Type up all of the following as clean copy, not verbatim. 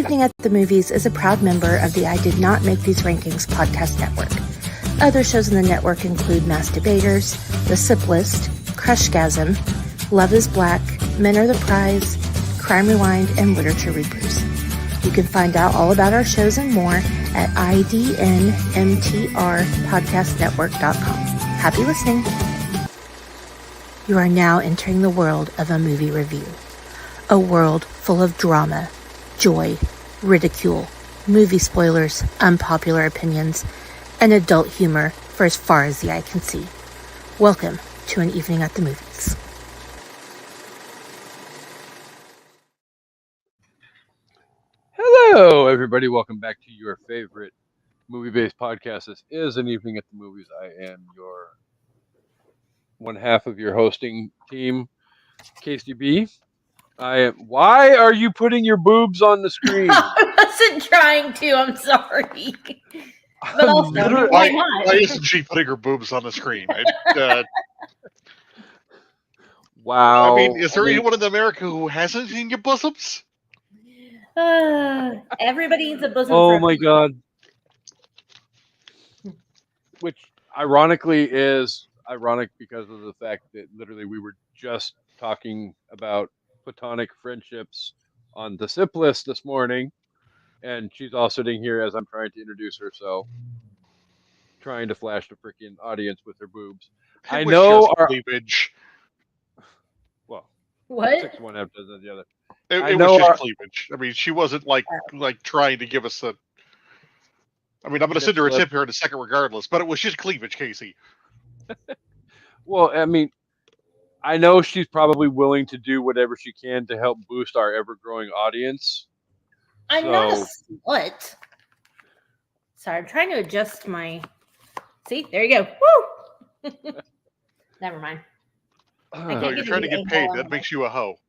Evening at the Movies is a proud member of the I Did Not Make These Rankings podcast network. Other shows in the network include Mass Debaters, The Sip List, Crushgasm, Love is Black, Men Are the Prize, Crime Rewind, and Literature Reapers. You can find out all about our shows and more at idnmtrpodcastnetwork.com. Happy listening. You are now entering the world of a movie review. A world full of drama, joy, ridicule, movie spoilers, unpopular opinions, and adult humor for as far as the eye can see. Welcome to An Evening at the Movies. Hello, everybody. Welcome back to your favorite movie-based podcast. This is An Evening at the Movies. I am your one half of your hosting team, KCB. Why are you putting your boobs on the screen? I wasn't trying to. I'm sorry. But also, why isn't she putting her boobs on the screen? Wow. I mean, is there anyone in America who hasn't seen your bosoms? Everybody needs a bosom. Oh my God. Which ironically is ironic because of the fact that literally we were just talking about platonic friendships on the Sip List this morning, and she's all sitting here as I'm trying to introduce herself, trying to flash the freaking audience with her boobs. I know our cleavage. Well, what? 6 1 half dozen the other. It was just cleavage. I mean, she wasn't like trying to give us a. I mean, I'm going to send her a tip here in a second, regardless. But it was just cleavage, Casey. Well, I mean, I know she's probably willing to do whatever she can to help boost our ever-growing audience. I'm not a slut. Sorry, I'm trying to adjust my. See, there you go. Woo! Never mind. No, you're trying to get paid. That makes you a hoe.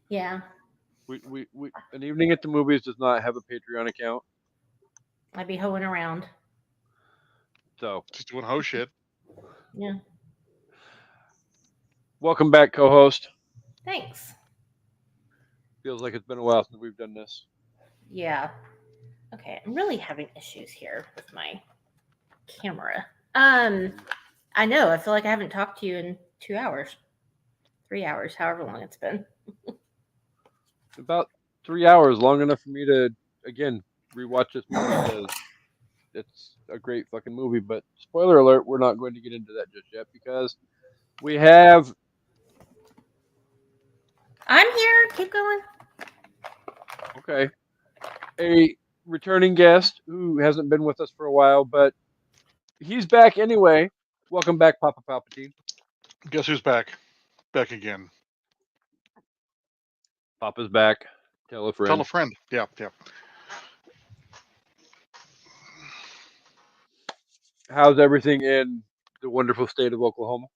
Yeah. We An Evening at the Movies does not have a Patreon account. I'd be hoeing around. So just doing hoe shit. Yeah. Welcome back, co-host. Thanks. Feels like it's been a while since we've done this. Yeah. Okay, I'm really having issues here with my camera. I know. I feel like I haven't talked to you in 2 hours, 3 hours, however long it's been. About 3 hours, long enough for me to again rewatch this movie because it's a great fucking movie. But spoiler alert, we're not going to get into that just yet because we have. I'm here. Keep going. Okay. A returning guest who hasn't been with us for a while, but he's back anyway. Welcome back, Papa Palpatine. Guess who's back? Back again. Papa's back. Tell a friend. Tell a friend. Yeah. How's everything in the wonderful state of Oklahoma?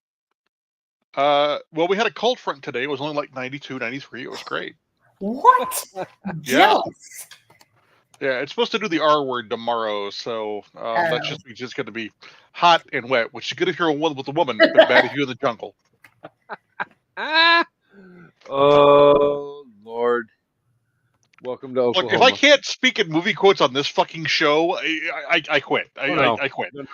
Well, we had a cold front today. It was only like 92, 93. It was great. What? Yeah. Yeah, it's supposed to do the R word tomorrow, so that's just going to be hot and wet, which is good if you're with a woman, but bad if you're in the jungle. Oh, Lord. Welcome to Oklahoma. Look, if I can't speak in movie quotes on this fucking show, I quit. I quit. No.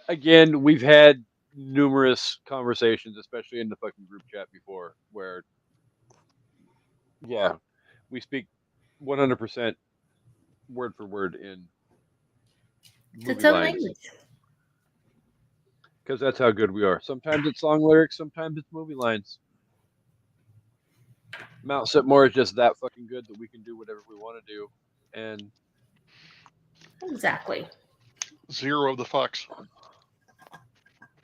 Again, we've had numerous conversations, especially in the fucking group chat before, where, yeah, we speak 100% word for word in movie lines. Because that's how good we are. Sometimes it's song lyrics, sometimes it's movie lines. Mount Sipmore is just that fucking good that we can do whatever we want to do. And exactly. Zero of the fucks.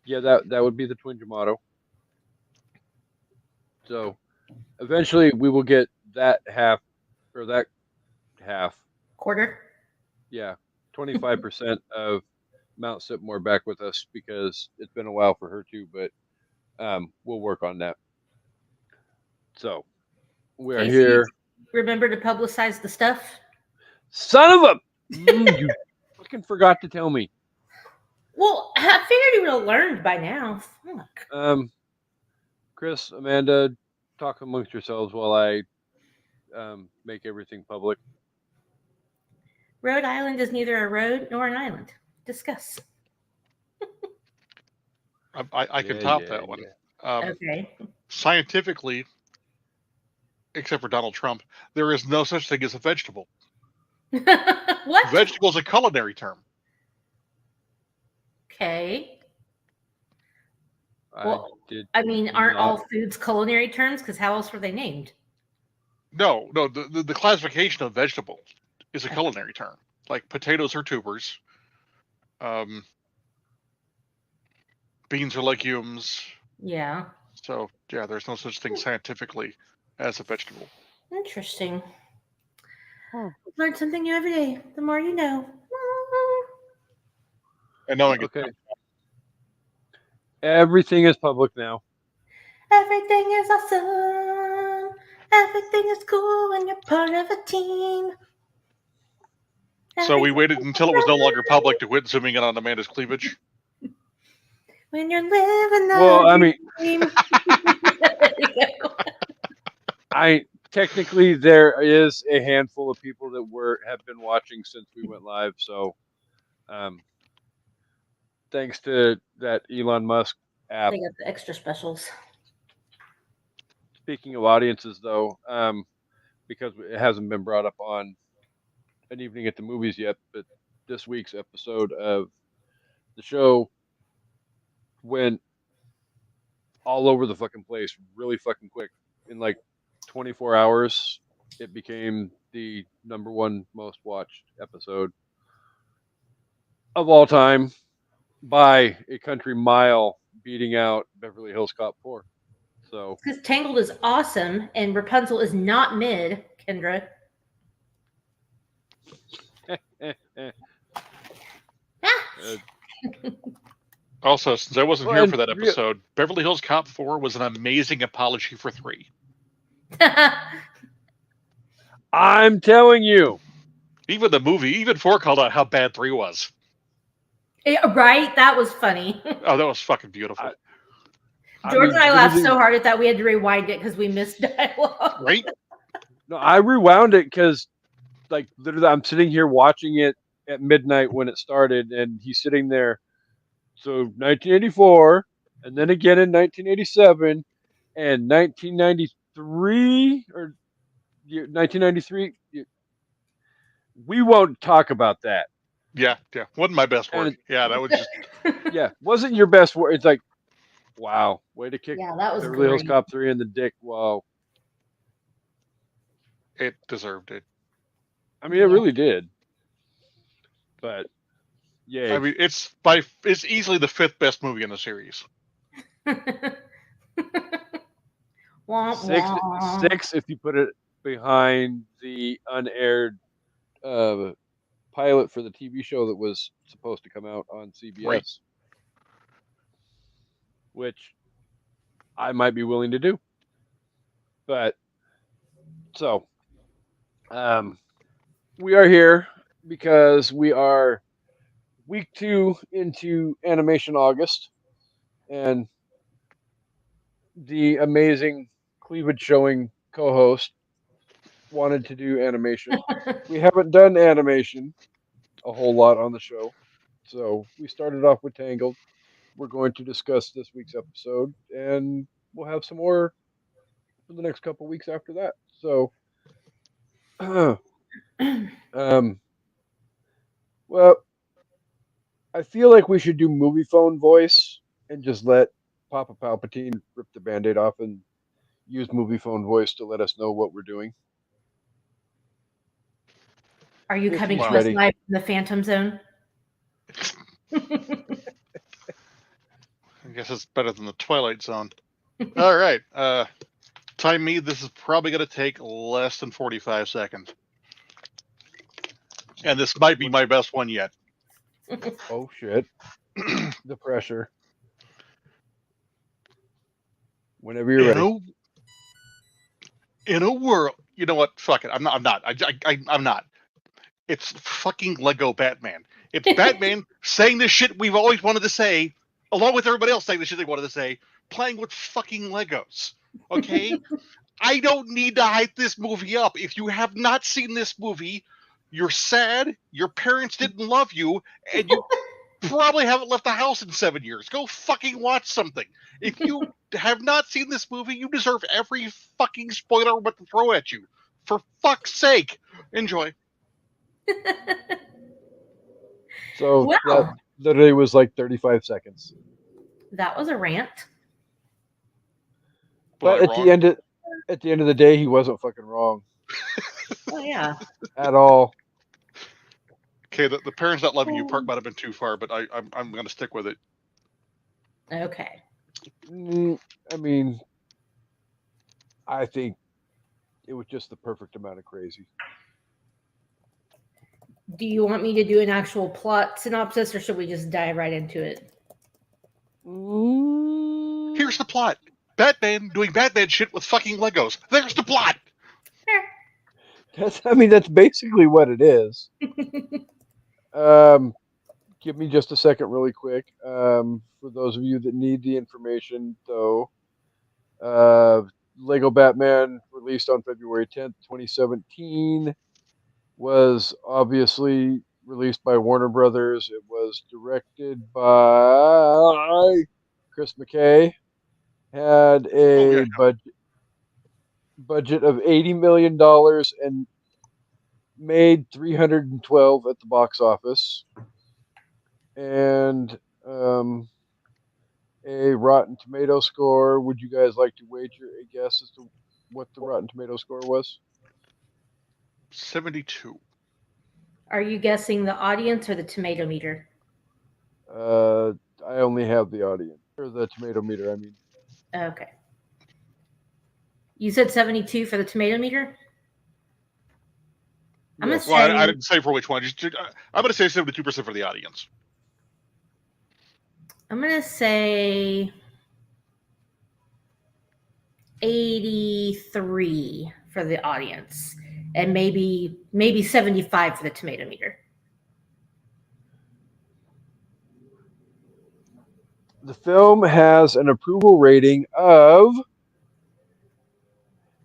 Yeah, that would be the Twinge motto. So eventually we will get that half quarter. Yeah, 25% of Mount Sipmore back with us because it's been a while for her too, but we'll work on that. So we are here. Remember to publicize the stuff? Son of a you fucking forgot to tell me. Well, I figured you would have learned by now. Fuck. Chris, Amanda, talk amongst yourselves while I make everything public. Rhode Island is neither a road nor an island. Discuss. I can top that one. Okay. Scientifically, except for Donald Trump, there is no such thing as a vegetable. What? Vegetable is a culinary term. Okay. Well, aren't all foods culinary terms? Because how else were they named? No. The classification of vegetable is a culinary term. Like potatoes are tubers. Beans are legumes. Yeah. So, yeah, there's no such thing scientifically as a vegetable. Interesting. Learn something new every day. The more you know. And knowing it. Okay. Everything is public now. Everything is awesome. Everything is cool when you're part of a team. So we waited until it was no longer public to quit zooming in on Amanda's cleavage. When you're living the Well, I mean, dream. technically there is a handful of people that have been watching since we went live. So, thanks to that Elon Musk app. They got the extra specials. Speaking of audiences, though, because it hasn't been brought up on An Evening at the Movies yet, but this week's episode of the show went all over the fucking place really fucking quick. In like 24 hours, it became the #1 most watched episode of all time by a country mile, beating out Beverly Hills Cop 4. So, because Tangled is awesome and Rapunzel is not mid, Kendra. Also, since I wasn't here for that episode, Beverly Hills Cop 4 was an amazing apology for 3. I'm telling you. Even the movie, even 4 called out how bad 3 was. Right? That was funny. Oh, that was fucking beautiful. George and I laughed so hard at that we had to rewind it because we missed dialogue. Right? No, I rewound it because, like, literally, I'm sitting here watching it at midnight when it started, and he's sitting there. So 1984, and then again in 1987, and 1993 or 1993. We won't talk about that. Yeah. Wasn't my best work. That was just. Yeah, wasn't your best work. It's like, wow, way to kick that was Beverly Hills Cop 3 in the dick. Wow. It deserved it. I mean, it really did. But, yeah. I mean, it's easily the 5th best movie in the series. 6 if you put it behind the unaired pilot for the TV show that was supposed to come out on CBS. Right. Which I might be willing to do. But, so, we are here because we are week 2 into Animation August, and the amazing cleavage showing co-host wanted to do animation. We haven't done animation a whole lot on the show, so we started off with Tangled. We're going to discuss this week's episode, and we'll have some more for the next couple weeks after that. So, well, I feel like we should do movie phone voice and just let Papa Palpatine rip the Band-Aid off and use movie phone voice to let us know what we're doing. Are you coming to us live from the Phantom Zone? I guess it's better than the Twilight Zone. All right. Time me. This is probably going to take less than 45 seconds. And this might be my best one yet. Oh, shit. The pressure. Whenever you're ready. In a world... You know what? Fuck it. I'm not. I'm not. It's fucking Lego Batman. It's Batman saying the shit we've always wanted to say, along with everybody else saying the shit they wanted to say, playing with fucking Legos. Okay? I don't need to hype this movie up. If you have not seen this movie, you're sad, your parents didn't love you, and you probably haven't left the house in 7 years. Go fucking watch something. If you have not seen this movie, you deserve every fucking spoiler but to throw at you. For fuck's sake. Enjoy. So Wow. that literally was like 35 seconds. That was a rant. But Was I at wrong? the end of the day, he wasn't fucking wrong Oh yeah. at all. Okay, the parents not loving you part might have been too far, but I'm going to stick with it. Okay. I mean, I think it was just the perfect amount of crazy. Do you want me to do an actual plot synopsis, or should we just dive right into it? Here's the plot. Batman doing Batman shit with fucking Legos. There's the plot. That's basically what it is. Give me just a second really quick. For those of you that need the information, though, Lego Batman, released on February 10th, 2017, was obviously released by Warner Brothers. It was directed by Chris McKay. Had a budget of $80 million and made 312 at the box office. And a Rotten Tomato score. Would you guys like to wager a guess as to what the Rotten Tomato score was? 72. Are you guessing the audience or the tomato meter? I only have the audience, or the tomato meter, I mean. Okay. You said 72 for the tomato meter? I'm Yes. gonna say Well, I didn't say for which one. I'm going to say 72% for the audience. I'm gonna say 83 for the audience, and maybe 75 for the tomato meter. The film has an approval rating of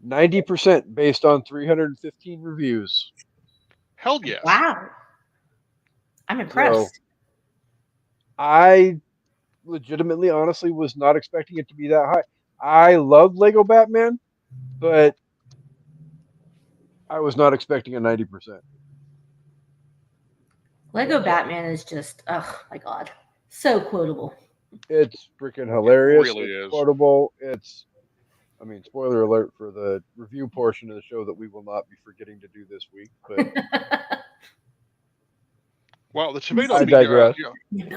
90% based on 315 reviews. Hell yes. Wow. I'm impressed. So, I legitimately, honestly, was not expecting it to be that high. I love Lego Batman, but I was not expecting a 90%. Lego Batman is just, oh my god, so quotable. It's freaking hilarious. It really it's is. quotable. I mean, spoiler alert for the review portion of the show that we will not be forgetting to do this week. But Wow, the tomato I meter, digress.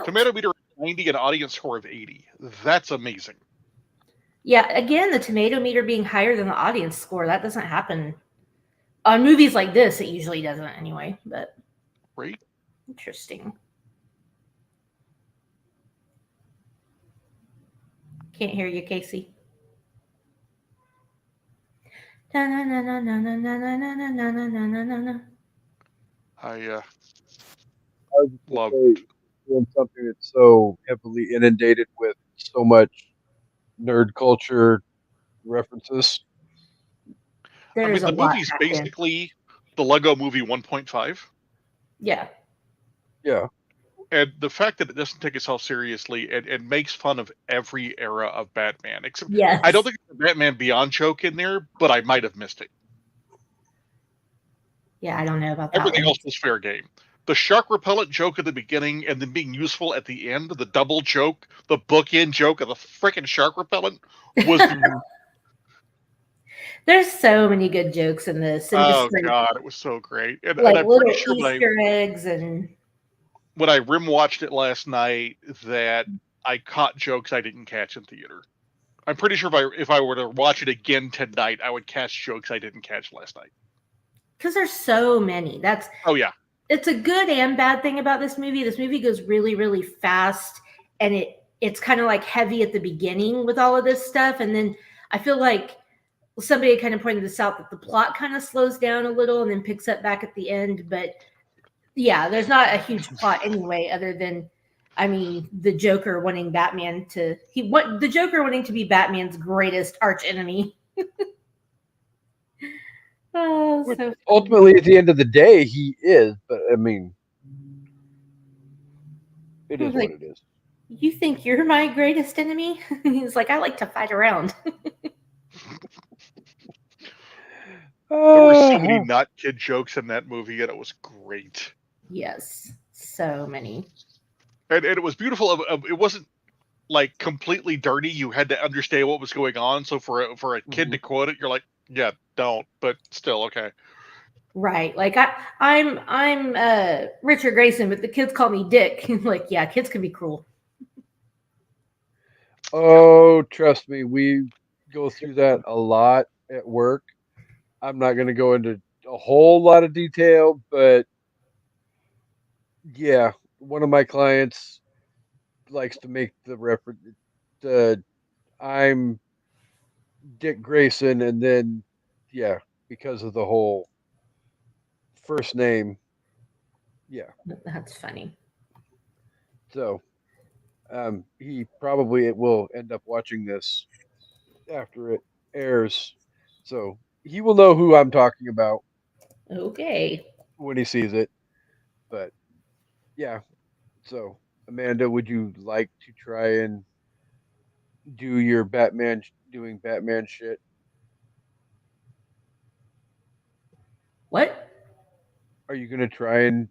tomato meter 90 and audience score of 80. That's amazing. Yeah, again, the tomato meter being higher than the audience score, that doesn't happen. On movies like this, it usually doesn't anyway, but Right? interesting. Can't hear you, Casey. I was love doing something that's so heavily inundated with so much nerd culture references. I mean, There's a the lot movie's packed in. basically the Lego movie 1.5. Yeah. Yeah. And the fact that it doesn't take itself seriously and makes fun of every era of Batman. Except Yes. I don't think there's a Batman Beyond joke in there, but I might have missed it. Yeah, I don't know about that Everything one. else was fair game. The shark repellent joke at the beginning and then being useful at the end, the double joke, the bookend joke of the freaking shark repellent was There's so many good jokes in this. And oh just like, god, it was so great. And like I'm little pretty sure Easter eggs and when I rim watched it last night that I caught jokes I didn't catch in theater. I'm pretty sure if I were to watch it again tonight, I would catch jokes I didn't catch last night. because there's so many. Oh yeah. It's a good and bad thing about this movie. This movie goes really, really fast, and it's kind of like heavy at the beginning with all of this stuff, and then I feel like somebody kind of pointed this out that the plot kind of slows down a little and then picks up back at the end. But yeah, there's not a huge plot anyway, other than, I mean, the Joker wanting the Joker wanting to be Batman's greatest arch enemy. Oh, Which so funny. ultimately, at the end of the day, he is. But I mean, it is what Like, it is. you think you're my greatest enemy? He's like, I like to fight around. There were so many Uh, not kid jokes in that movie, and it was great. Yes, so many. And it was beautiful. It wasn't like completely dirty. You had to understand what was going on. So for a kid to quote it, you're like, yeah, don't. But still, okay. Right. Like I'm Richard Grayson, but the kids call me Dick. Like, yeah, kids can be cruel. oh, trust me, we go through that a lot at work. I'm not going to go into a whole lot of detail, but yeah, one of my clients likes to make the reference. The I'm Dick Grayson, and then yeah, because of the whole first name, yeah. That's funny. So he probably will end up watching this after it airs, so he will know who I'm talking about Okay. when he sees it. But yeah, so Amanda, would you like to try and do your doing Batman shit? What? Are you gonna try and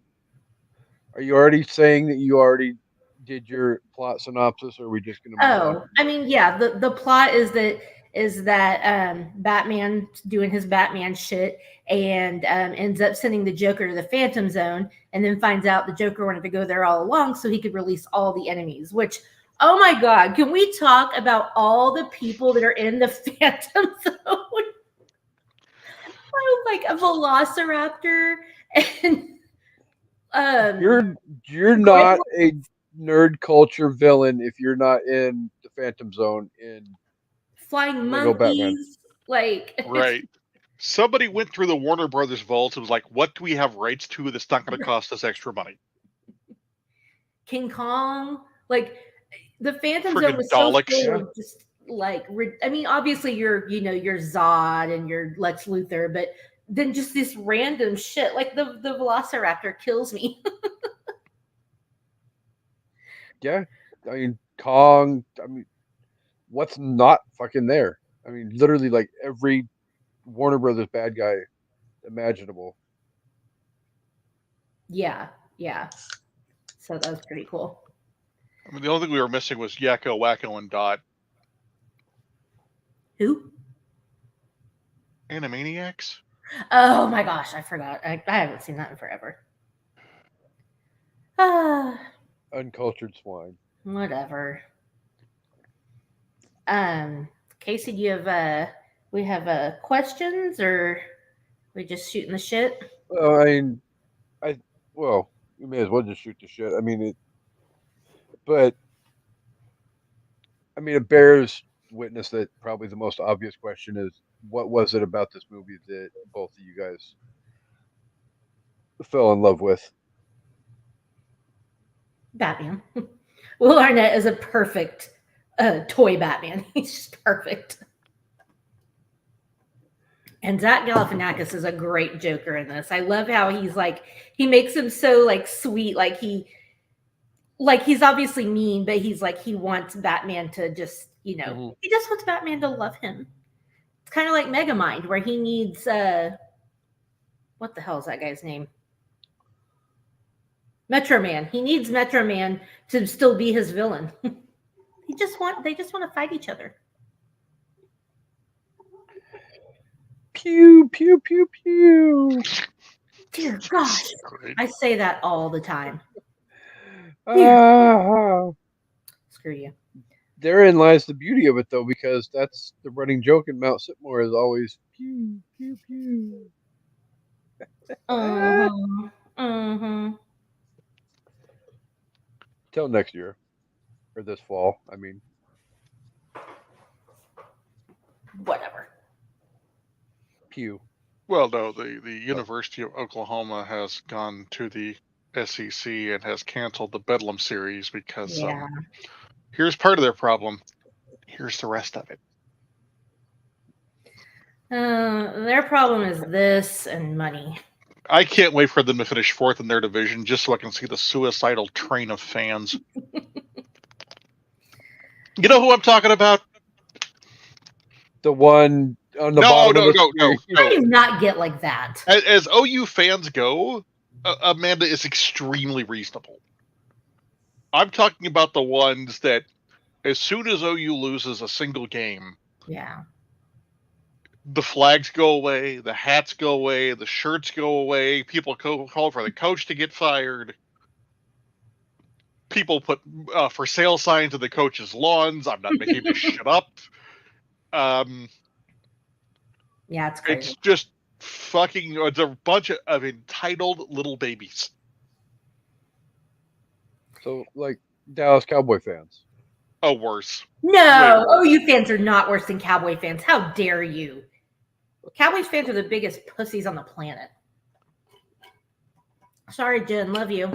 are you already saying that you already did your plot synopsis, or are we just gonna move on Oh, from I there? mean, yeah, the plot is that Batman doing his Batman shit and ends up sending the Joker to the Phantom Zone and then finds out the Joker wanted to go there all along so he could release all the enemies, which oh my god, can we talk about all the people that are in the Phantom Zone? Like a velociraptor and um You're not Grey- a nerd culture villain if you're not in the Phantom Zone in flying Lego Batman. monkeys, like Right. Somebody went through the Warner Brothers vault and was like, what do we have rights to that's not going to cost us extra money? King Kong. Like the Phantom Zone Friggin' was so Daleks. full Yeah, of just like I mean, obviously your Zod and your Lex Luthor, but then just this random shit like the Velociraptor kills me. yeah. I mean, Kong. I mean, what's not fucking there? I mean, literally, like every Warner Brothers bad guy imaginable. Yeah, yeah. So that was pretty cool. I mean, the only thing we were missing was Yakko, Wacko, and Dot. Who? Animaniacs? Oh my gosh, I forgot. I haven't seen that in forever. Ah, Uncultured swine. whatever. Casey, do you have we have questions or we just shooting the shit? I mean, I well, you may as well just shoot the shit. I mean it, but I mean it bears witness that probably the most obvious question is what was it about this movie that both of you guys fell in love with? Batman. Will Arnett is a perfect toy Batman. He's just perfect. And Zach Galifianakis is a great Joker in this. I love how he's like he makes him so like sweet, like he's obviously mean, but he's like he wants Batman to just he just wants Batman to love him. It's kind of like Megamind, where he needs what the hell is that guy's name? Metro Man. He needs Metro Man to still be his villain. They just want to fight each other. Pew pew pew pew. Dear gosh. Great. I say that all the time. Ah, Screw you. therein lies the beauty of it, though, because that's the running joke in Mount Sitmore is always pew pew pew. Uh-huh. Uh-huh. Till next year or this fall. I mean, Whatever. pew. Well, no, the University of Oklahoma has gone to the SEC and has canceled the Bedlam series because Yeah. here's part of their problem. Here's the rest of it. Their problem is this and money. I can't wait for them to finish fourth in their division just so I can see the suicidal train of fans. You know who I'm talking about? The one on the No, bottom no, of the no, no, screen. How no. do you not get like that? As OU fans go, Amanda is extremely reasonable. I'm talking about the ones that, as soon as OU loses a single game, Yeah. the flags go away, the hats go away, the shirts go away, people call for the coach to get fired. People put for sale signs in the coach's lawns. I'm not making this shit up. Yeah, it's crazy. It's just fucking. It's a bunch of entitled little babies. So, like Dallas Cowboy fans. Oh, worse. No, Wait. OU fans are not worse than Cowboy fans. How dare you? Cowboys fans are the biggest pussies on the planet. Sorry, Jen. Love you.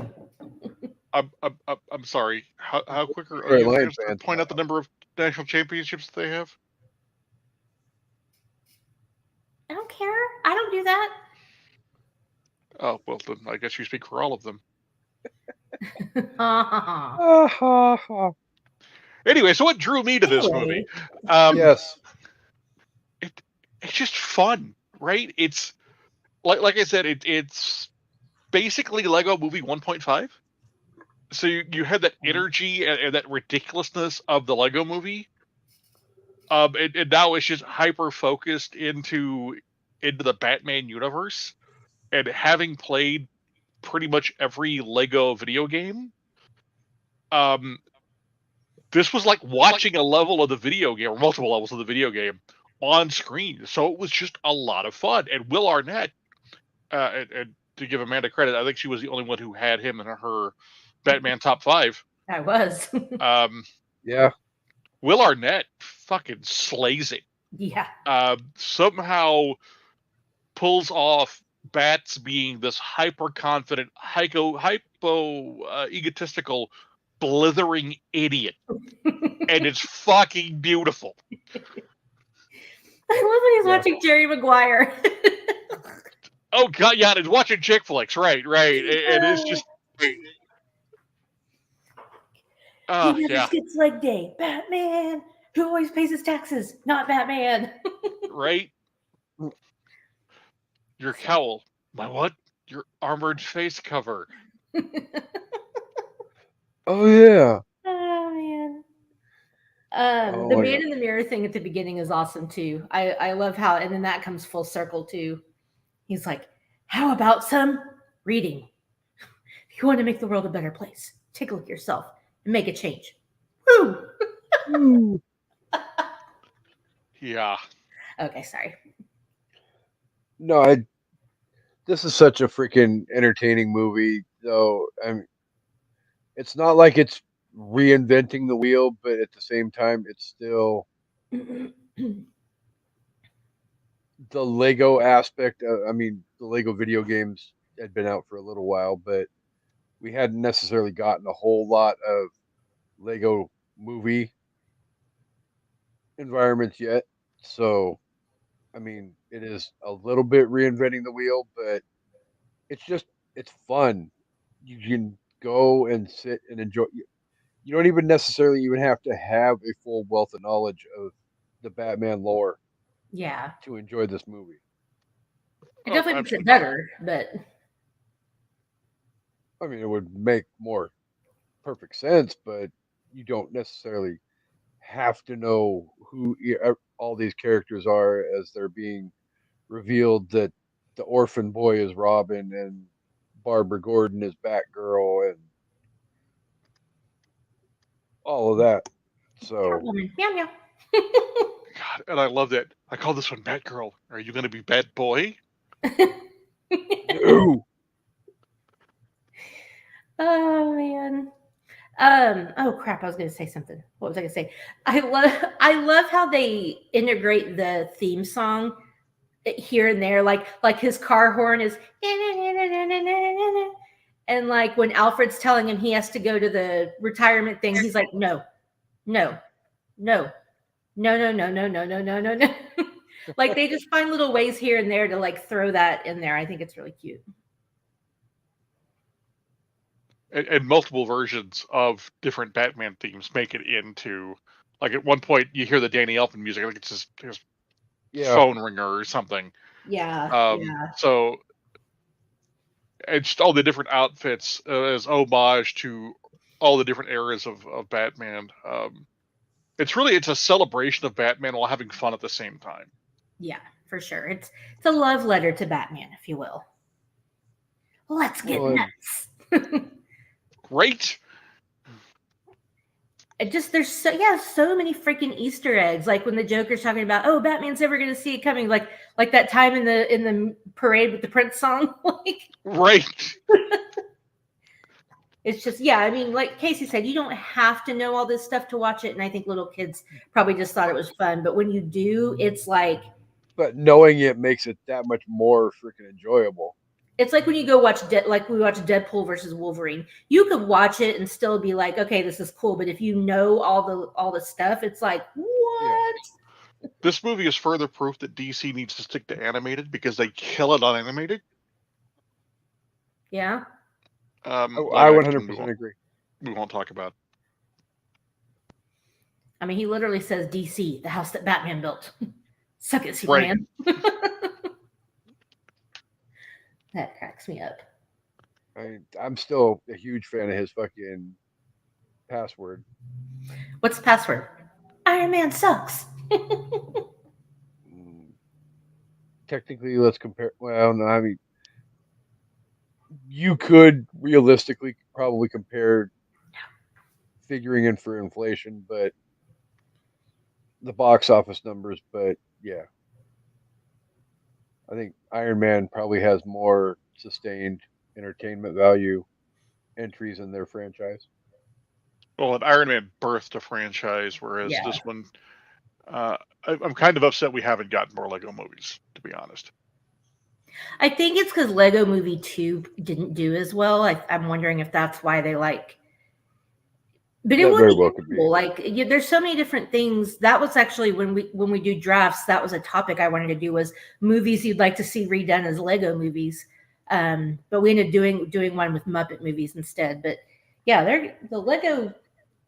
I'm sorry. How quick are Right, OU Lions fans to fans. point out the number of national championships they have? I don't care. I don't do that. Oh, well, then I guess you speak for all of them. Anyway, so what drew me to this movie? Yes. It's just fun, right? It's like I said, it's basically Lego Movie 1.5. So you had that energy and that ridiculousness of the Lego Movie, and now it's just hyper focused into the Batman universe. And having played pretty much every Lego video game, this was like watching a level of the video game, or multiple levels of the video game, on screen. So it was just a lot of fun. And Will Arnett, and to give Amanda credit, I think she was the only one who had him in her Batman top 5. I was. Yeah. Will Arnett fucking slays it. Yeah. Somehow pulls off Bats being this hyper confident, hypo egotistical, blithering idiot, and it's fucking beautiful. I love when he's watching Jerry Maguire. Oh god, yeah, and watching chick flicks, right, and it's just. He never skips leg day. Batman, who always pays his taxes, not Batman. Right? Your cowl. My what? Your armored face cover. Oh yeah. Oh man. Oh, the my man God. in the mirror thing at the beginning is awesome too. I love how, and then that comes full circle too. He's like, how about some reading? If you want to make the world a better place, take a look at yourself and make a change. Woo! Yeah. Okay, sorry. No, this is such a freaking entertaining movie. So it's not like it's reinventing the wheel, but at the same time, it's still the Lego aspect. The Lego video games had been out for a little while, but we hadn't necessarily gotten a whole lot of Lego movie environments yet. So, it is a little bit reinventing the wheel, but it's fun. You can go and sit and enjoy. You don't even necessarily even have to have a full wealth of knowledge of the Batman lore Yeah. to enjoy this movie. It definitely makes it better, but it would make more perfect sense, but you don't necessarily have to know who all these characters are as they're being revealed, that the orphan boy is Robin and Barbara Gordon is Batgirl and all of that. So meow meow. God, and I love that. I call this one Batgirl. Are you going to be Bat Boy? no. Oh man. Oh crap, I was gonna say something. What was I gonna say? I love how they integrate the theme song here and there, like his car horn is, and like when Alfred's telling him he has to go to the retirement thing, he's like, no. Like they just find little ways here and there to like throw that in there. I think it's really cute. And multiple versions of different Batman themes make it into, like at one point you hear the Danny Elfman music, like it's his phone ringer or something. Yeah. So and just all the different outfits as homage to all the different eras of Batman. It's a celebration of Batman while having fun at the same time. Yeah, for sure. It's a love letter to Batman, if you will. Let's get nuts. Great. It just there's so many freaking Easter eggs. Like when the Joker's talking about, oh, Batman's never going to see it coming. Like that time in the parade with the Prince song. Like right. It's just I mean, like Casey said, you don't have to know all this stuff to watch it. And I think little kids probably just thought it was fun. But when you do, it's like. But knowing it makes it that much more freaking enjoyable. It's like when you go watch like we watch Deadpool versus Wolverine. You could watch it and still be like, okay, this is cool. But if you know all the stuff, it's like, what? Yeah. This movie is further proof that DC needs to stick to animated because they kill it on animated. Yeah. I 100% agree. We won't talk about. I mean, he literally says DC, the house that Batman built. Suck it, Superman. Right. That cracks me up. I'm still a huge fan of his fucking password. What's the password? Iron Man sucks. Technically, let's compare. Well, no, I mean, you could realistically probably compare figuring in for inflation, but the box office numbers. But yeah. I think Iron Man probably has more sustained entertainment value entries in their franchise. Well, an Iron Man birthed a franchise, whereas this one, I'm kind of upset we haven't gotten more Lego movies, to be honest. I think it's because Lego Movie 2 didn't do as well. I'm wondering if that's why they like. But it would be cool. Like there's so many different things. That was actually when we do drafts, that was a topic I wanted to do was movies you'd like to see redone as Lego movies. But we ended up doing one with Muppet movies instead. But yeah, the Lego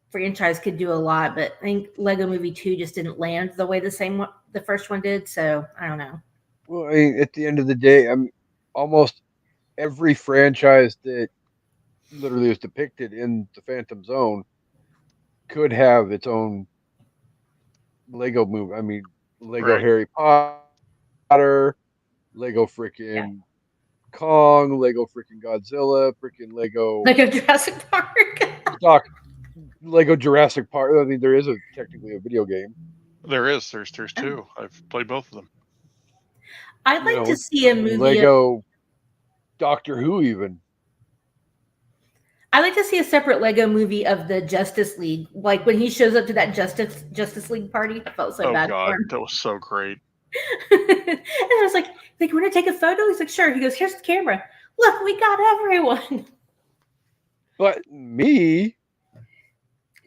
franchise could do a lot, but I think Lego Movie 2 just didn't land the way the first one did. So I don't know. Well, I mean, at the end of the day, almost every franchise that literally is depicted in the Phantom Zone could have its own Lego movie. I mean, Lego Harry Potter, Lego freaking Kong, Lego freaking Godzilla, freaking Lego Jurassic Park. Lego Jurassic Park. I mean, there is technically a video game. There is. There's two. I've played both of them. I'd like to see a movie. Lego Doctor Who, even. I like to see a separate Lego movie of the Justice League, like when he shows up to that Justice League party. I felt so bad. Oh God, that was so great. And I was like, you want to take a photo? He's like, sure. He goes, here's the camera. Look, we got everyone. But me,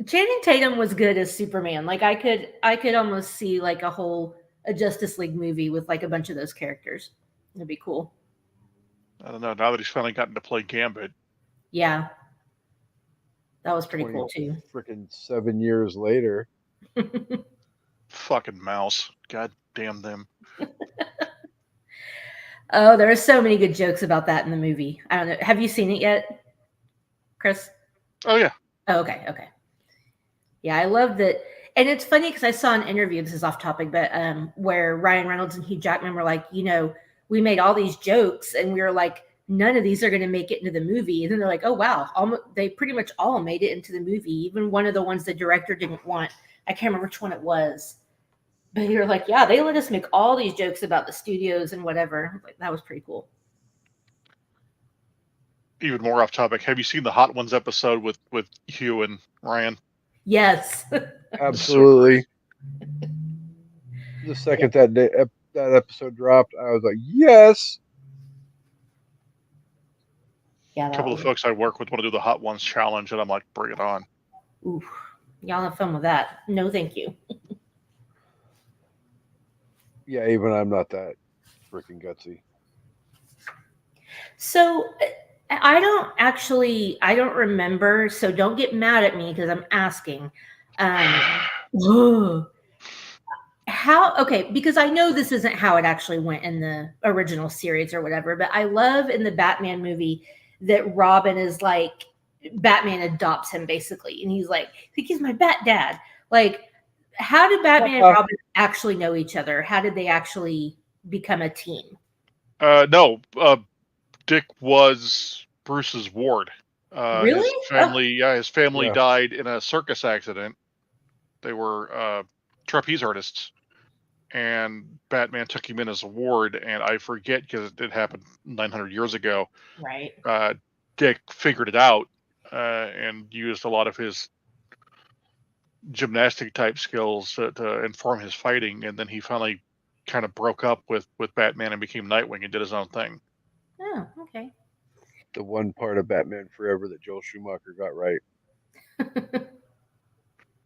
Channing Tatum was good as Superman. Like I could almost see like a Justice League movie with like a bunch of those characters. It'd be cool. I don't know. Now that he's finally gotten to play Gambit. Yeah. That was pretty cool too. Freaking 7 years later. Fucking mouse. God damn them. Oh, there are so many good jokes about that in the movie. I don't know. Have you seen it yet, Chris? Oh, yeah. Oh, okay. Yeah, I love that. And it's funny because I saw an interview, this is off topic, but where Ryan Reynolds and Hugh Jackman were like, we made all these jokes and we were like, none of these are going to make it into the movie. And then they're like, oh, wow. They pretty much all made it into the movie. Even one of the ones the director didn't want. I can't remember which one it was. But you're like, yeah, they let us make all these jokes about the studios and whatever. Like, that was pretty cool. Even more off topic. Have you seen the Hot Ones episode with Hugh and Ryan? Yes. Absolutely. The second that episode dropped, I was like, yes. Yeah, a couple of folks I work with want to do the Hot Ones challenge, and I'm like, bring it on. Oof. Y'all have fun with that. No, thank you. Yeah, even I'm not that freaking gutsy. So I don't remember. So don't get mad at me because I'm asking. Um, how, okay, because I know this isn't how it actually went in the original series or whatever, but I love in the Batman movie that Robin is like, Batman adopts him basically, and he's like, I think he's my bat dad. Like, how did Batman and Robin actually know each other? How did they actually become a team? No, Dick was Bruce's ward. Really? His family Yeah. died in a circus accident. They were trapeze artists, and Batman took him in as a ward. And I forget because it happened 900 years ago. Right. Dick figured it out and used a lot of his gymnastic type skills to inform his fighting, and then he finally kind of broke up with Batman and became Nightwing and did his own thing. Oh, okay. The one part of Batman Forever that Joel Schumacher got right.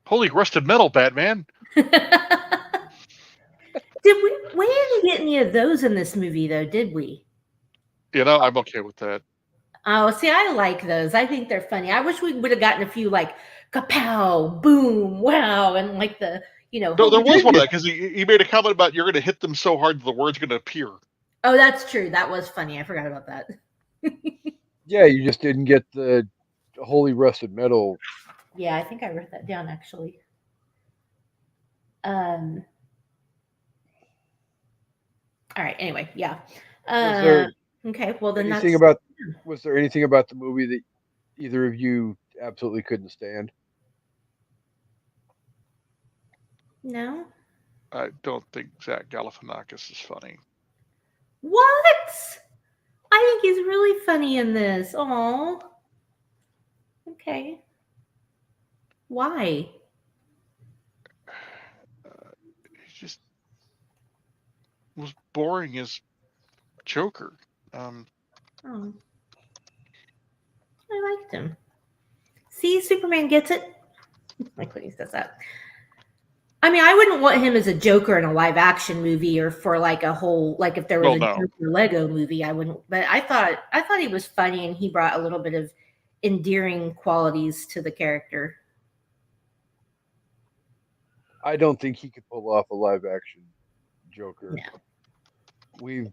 Holy rusted metal, Batman! We didn't get any of those in this movie though, did we? You know, I'm okay with that. Oh, see, I like those. I think they're funny. I wish we would have gotten a few like kapow, boom, wow, and like the, No, there was one of that because he made a comment about you're going to hit them so hard the word's going to appear. Oh, that's true. That was funny. I forgot about that. Yeah, you just didn't get the holy rusted metal. Yeah, I think I wrote that down actually. All right. Anyway, yeah. Okay. Well, then was there anything about the movie that either of you absolutely couldn't stand? No. I don't think Zach Galifianakis is funny. What? I think he's really funny in this. Oh. Okay. Why? He just was boring as Joker. Oh. I liked him. See, Superman gets it. Like when he says that. I mean, I wouldn't want him as a Joker in a live action movie or for like a whole, like if there was Joker Lego movie, I wouldn't. But I thought he was funny and he brought a little bit of endearing qualities to the character. I don't think he could pull off a live action Joker. No. We've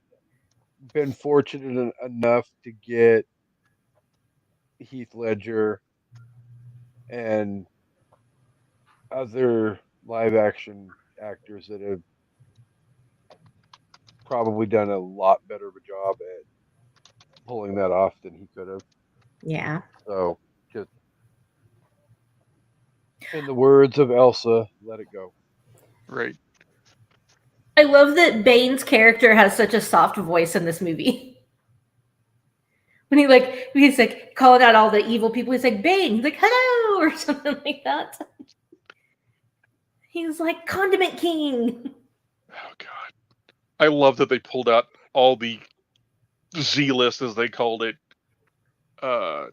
been fortunate enough to get Heath Ledger and other live action actors that have probably done a lot better of a job at pulling that off than he could have. Yeah. So, just in the words of Elsa, let it go. Right. I love that Bane's character has such a soft voice in this movie. When he's like calling out all the evil people, he's like, Bane, he's like, hello, or something like that. He's like Condiment King. Oh God, I love that they pulled out all the Z-list, as they called it. Bad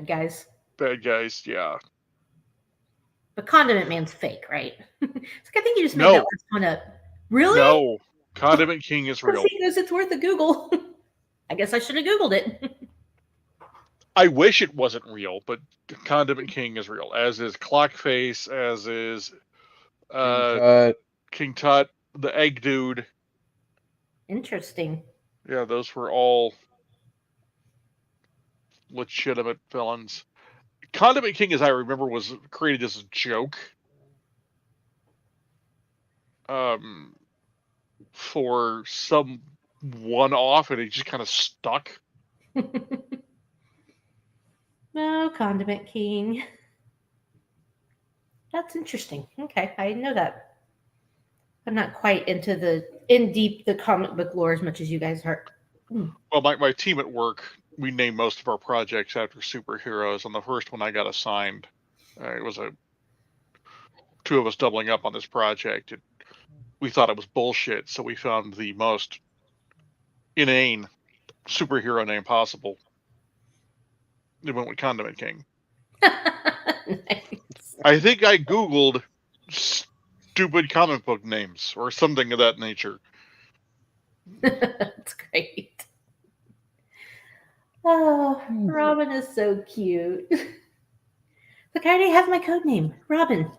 guys. Bad guys, yeah. But Condiment Man's fake, right? It's like, I think you just made that last one up. Really? No, Condiment King is real. Because it's worth a Google. I guess I should have Googled it. I wish it wasn't real, but Condiment King is real, as is Clockface, as is King Tut, the Egg Dude. Interesting. Yeah, those were all legitimate villains. Condiment King, as I remember, was created as a joke. For some one-off, and it just kind of stuck. No, Condiment King. That's interesting. Okay, I didn't know that. I'm not quite into the comic book lore as much as you guys are. Well, my team at work, we named most of our projects after superheroes. On the first one I got assigned, it was two of us doubling up on this project. We thought it was bullshit, so we found the most inane superhero name possible. It went with Condiment King. Nice. I think I Googled stupid comic book names or something of that nature. That's great. Oh, Robin is so cute. Look, I already have my code name, Robin.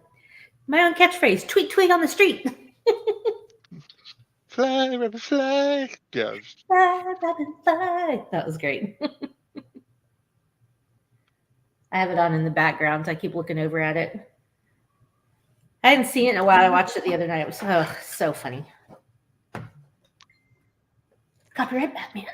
My own catchphrase: tweet, tweet on the street. Fly, Robin, fly. Yeah. Fly, Robin, fly. That was great. I have it on in the background, so I keep looking over at it. I hadn't seen it in a while. I watched it the other night. It was so funny. Copyright Batman.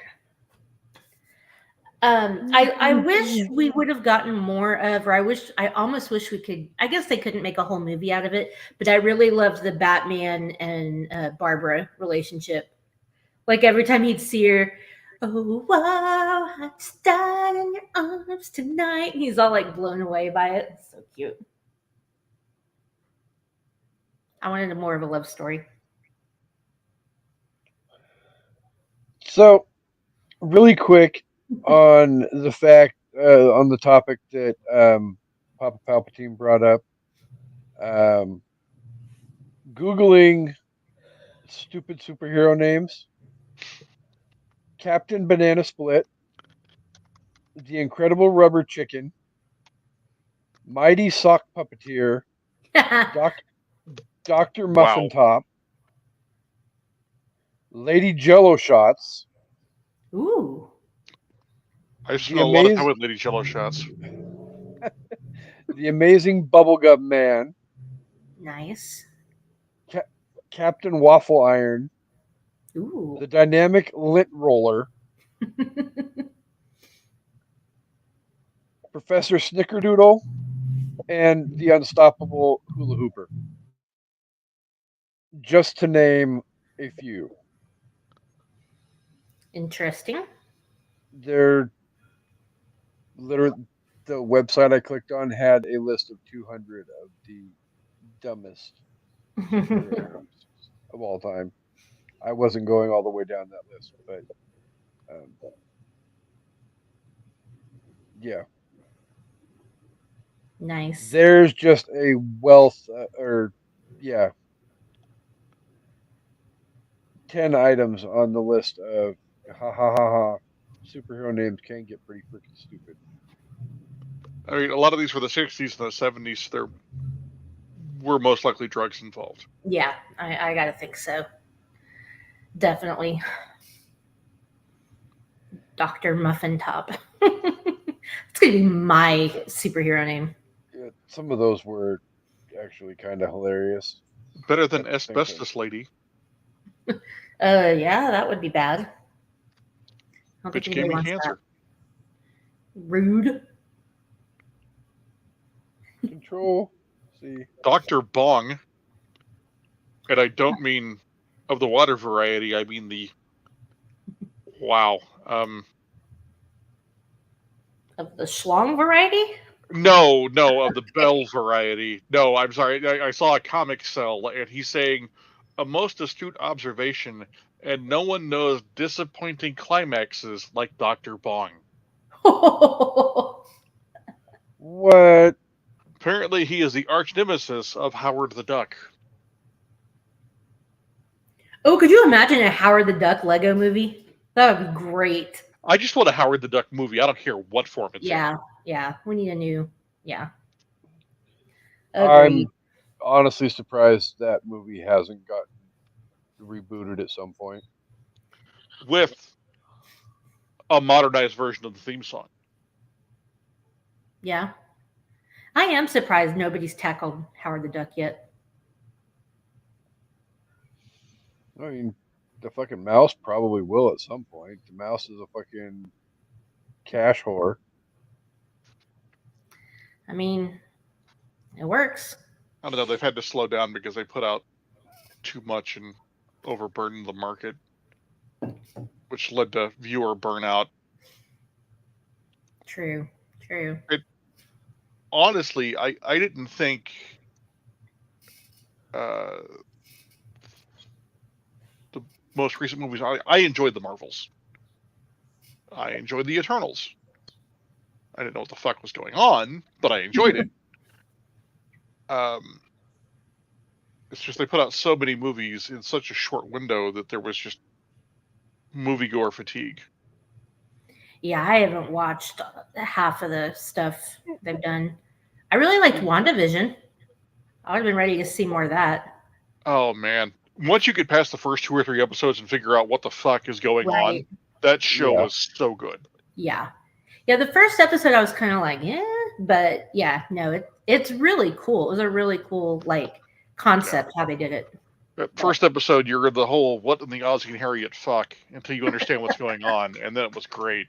I wish we would have gotten more of, or I almost wish we could. I guess they couldn't make a whole movie out of it, but I really loved the Batman and Barbara relationship. Like every time he'd see her, oh wow, I just died in your arms tonight. He's all like blown away by it. It's so cute. I wanted more of a love story. So, really quick on the fact, on the topic that Papa Palpatine brought up, Googling stupid superhero names. Captain Banana Split, The Incredible Rubber Chicken, Mighty Sock Puppeteer, Dr. Muffin Wow. Top, Lady Jello Shots, Ooh. I spent a lot of time with Lady Jello Shots. The Amazing Bubblegum Man, Nice. Captain Waffle Iron, Ooh. The Dynamic Lint Roller, Professor Snickerdoodle, and The Unstoppable Hula Hooper. Just to name a few. Interesting. They're literally, the website I clicked on had a list of 200 of the dumbest superheroes of all time. I wasn't going all the way down that list, but yeah. Nice. There's just a wealth, 10 items on the list of ha ha ha ha. Superhero names can get pretty freaking stupid. I mean, a lot of these were the 60s and the 70s. There were most likely drugs involved. Yeah, I gotta think so. Definitely. Dr. Muffin Top. It's gonna be my superhero name. Yeah, some of those were actually kind of hilarious. Better than At the same time. Asbestos Lady. Yeah, that would be bad. I don't think Which anybody gave me wants cancer. that. Rude. Control. See. Dr. Bong. And I don't mean of the water variety, I mean the wow. Of the schlong variety? No, of the Bell variety. No, I'm sorry. I saw a comic cell and he's saying a most astute observation, and no one knows disappointing climaxes like Dr. Bong. What? Apparently, he is the arch nemesis of Howard the Duck. Oh, could you imagine a Howard the Duck Lego movie? That would be great. I just want a Howard the Duck movie. I don't care what form it's in. Yeah. We need a new. Yeah. I'm honestly surprised that movie hasn't gotten rebooted at some point. With a modernized version of the theme song. Yeah. I am surprised nobody's tackled Howard the Duck yet. I mean, the fucking mouse probably will at some point. The mouse is a fucking cash whore. I mean, it works. I don't know. They've had to slow down because they put out too much and overburdened the market, which led to viewer burnout. True. Honestly, I didn't think the most recent movies. I enjoyed the Marvels. I enjoyed the Eternals. I didn't know what the fuck was going on, but I enjoyed it. It's just they put out so many movies in such a short window that there was just moviegoer fatigue. Yeah, I haven't watched half of the stuff they've done. I really liked WandaVision. I would have been ready to see more of that. Oh man. Once you get past the first 2 or 3 episodes and figure out what the fuck is going on, Right. that show Yeah. was so good. Yeah. Yeah, the first episode I was kind of like, yeah, but yeah, no, it's really cool. It was a really cool like concept how they did it. That first episode, you're in the whole what in the odds can Harriet fuck until you understand what's going on, and then it was great.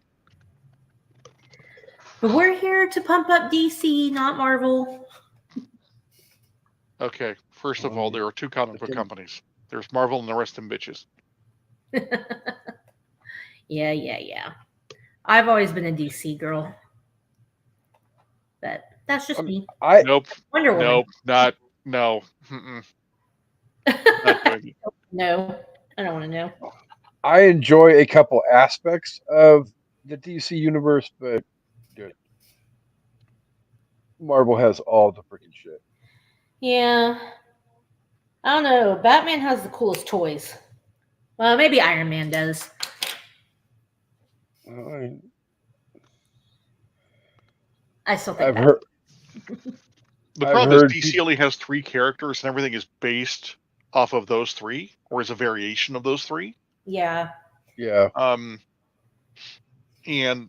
But we're here to pump up DC, not Marvel. Okay, first of all, there are 2 comic book companies. There's Marvel and the rest of them bitches. Yeah. I've always been a DC girl. But that's just me. Nope. Wonder Woman. Nope. Not. No. Not doing it. No, I don't want to know. I enjoy a couple aspects of the DC universe, but dude, Marvel has all the freaking shit. Yeah. I don't know. Batman has the coolest toys. Well, maybe Iron Man does. I still think I've that. heard. The I've problem heard is DC only has 3 characters, and everything is based off of those 3, or is a variation of those 3. Yeah. Yeah. And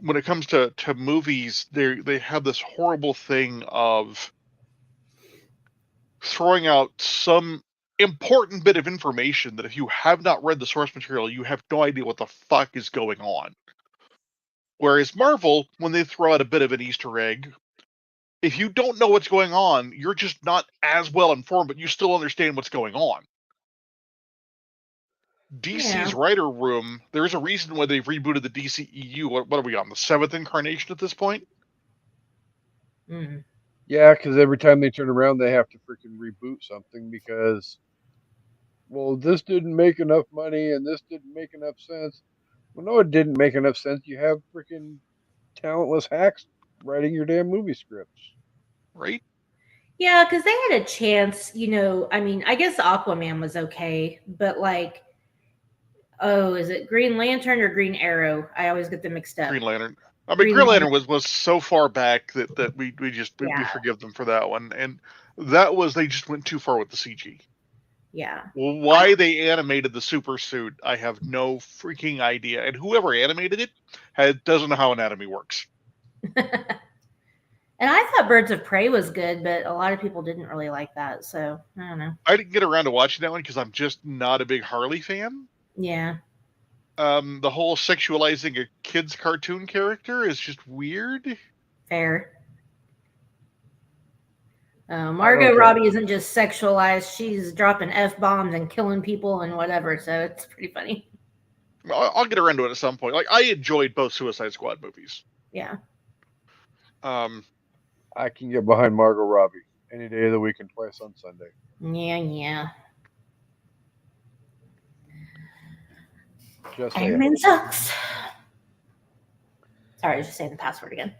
when it comes to movies, they have this horrible thing of throwing out some important bit of information that if you have not read the source material, you have no idea what the fuck is going on. Whereas Marvel, when they throw out a bit of an Easter egg, if you don't know what's going on, you're just not as well informed, but you still understand what's going on. DC's writer room, there's a reason why they've rebooted the DCEU. What are we on, the 7th incarnation at this point? Mm. Yeah, because every time they turn around, they have to freaking reboot something because, well, this didn't make enough money and this didn't make enough sense. Well, no, it didn't make enough sense. You have freaking talentless hacks writing your damn movie scripts. Right? Yeah, because they had a chance, I mean, I guess Aquaman was okay, but like, is it Green Lantern or Green Arrow? I always get them mixed up. Green Lantern. I mean, Green Lantern was so far back that we forgive them for that one. And that was, they just went too far with the CG. Yeah. Well, why they animated the super suit, I have no freaking idea. And whoever animated it doesn't know how anatomy works. And I thought Birds of Prey was good, but a lot of people didn't really like that. So I don't know. I didn't get around to watching that one because I'm just not a big Harley fan. Yeah. The whole sexualizing a kid's cartoon character is just weird. Fair. Margot Robbie isn't just sexualized. She's dropping F-bombs and killing people and whatever. So it's pretty funny. I'll get around to it at some point. Like, I enjoyed both Suicide Squad movies. Yeah. I can get behind Margot Robbie any day of the week and twice on Sunday. Yeah. Just Iron Man sucks. Sorry, I was just saying the password again.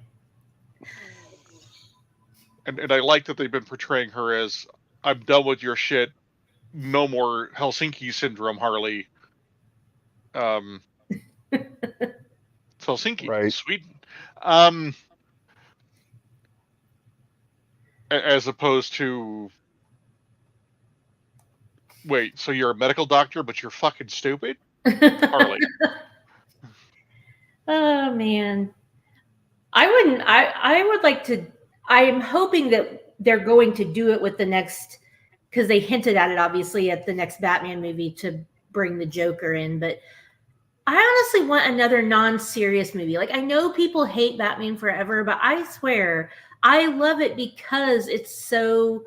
And I like that they've been portraying her as, I'm done with your shit. No more Helsinki syndrome, Harley. Helsinki, right. Sweden. As opposed to, wait, so you're a medical doctor, but you're fucking stupid? Harley. Oh, man. I would like to, I'm hoping that they're going to do it with the next, because they hinted at it, obviously, at the next Batman movie to bring the Joker in, but I honestly want another non-serious movie. Like, I know people hate Batman Forever, but I swear I love it because it's so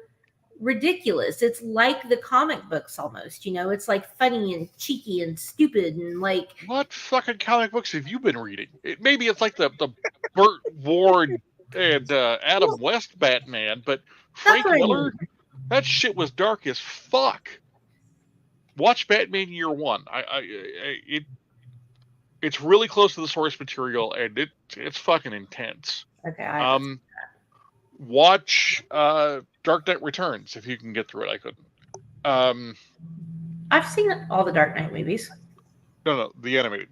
ridiculous. It's like the comic books almost, it's like funny and cheeky and stupid and like. What fucking comic books have you been reading? Maybe it's like the Burt Ward and Adam West Batman, but Frank Miller, that shit was dark as fuck. Watch Batman Year One. It's really close to the source material, and it's fucking intense. Okay. Watch Dark Knight Returns if you can get through it. I couldn't. I've seen all the Dark Knight movies. No, the animated.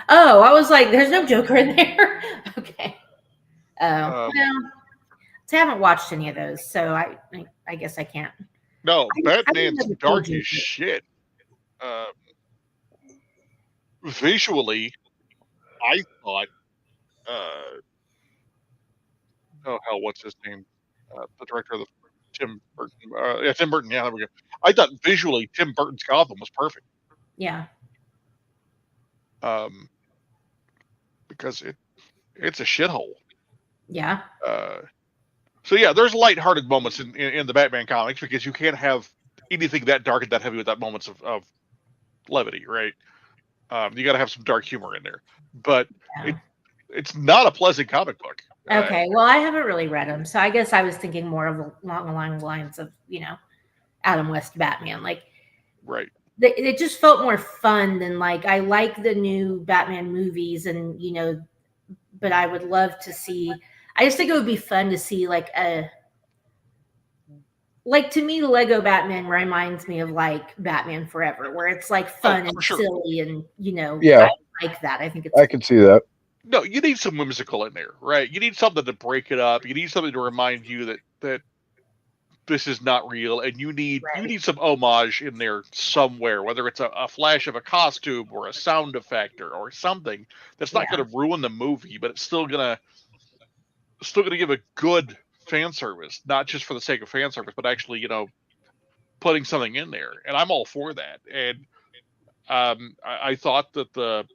Oh, I was like, there's no Joker in there. Okay. Oh, well, see, I haven't watched any of those, so I guess I can't. No, I Batman's never dark told you as shit. Visually, I thought, oh hell, what's his name? The director of the Tim Burton. Yeah, Tim Burton. Yeah, there we go. I thought visually Tim Burton's Gotham was perfect. Yeah. Because it's a shithole. Yeah. So yeah, there's lighthearted moments in the Batman comics because you can't have anything that dark and that heavy without moments of levity, right? You got to have some dark humor in there, but Yeah. it's not a pleasant comic book. Okay, well, I haven't really read them, so I guess I was thinking more of along the lines of Adam West Batman. Like, Right. It just felt more fun than like I like the new Batman movies, and but I would love to see. I just think it would be fun to see like to me, the Lego Batman reminds me of like Batman Forever, where it's like fun and sure. silly, and Yeah. I like that. I think it's I can see that. No, you need some whimsical in there, right? You need something to break it up. You need something to remind you that this is not real, and you need some homage in there somewhere, whether it's a flash of a costume or a sound effect or something that's not going to ruin the movie, but it's still gonna give a good fan service, not just for the sake of fan service, but actually putting something in there, and I'm all for that. And I thought that the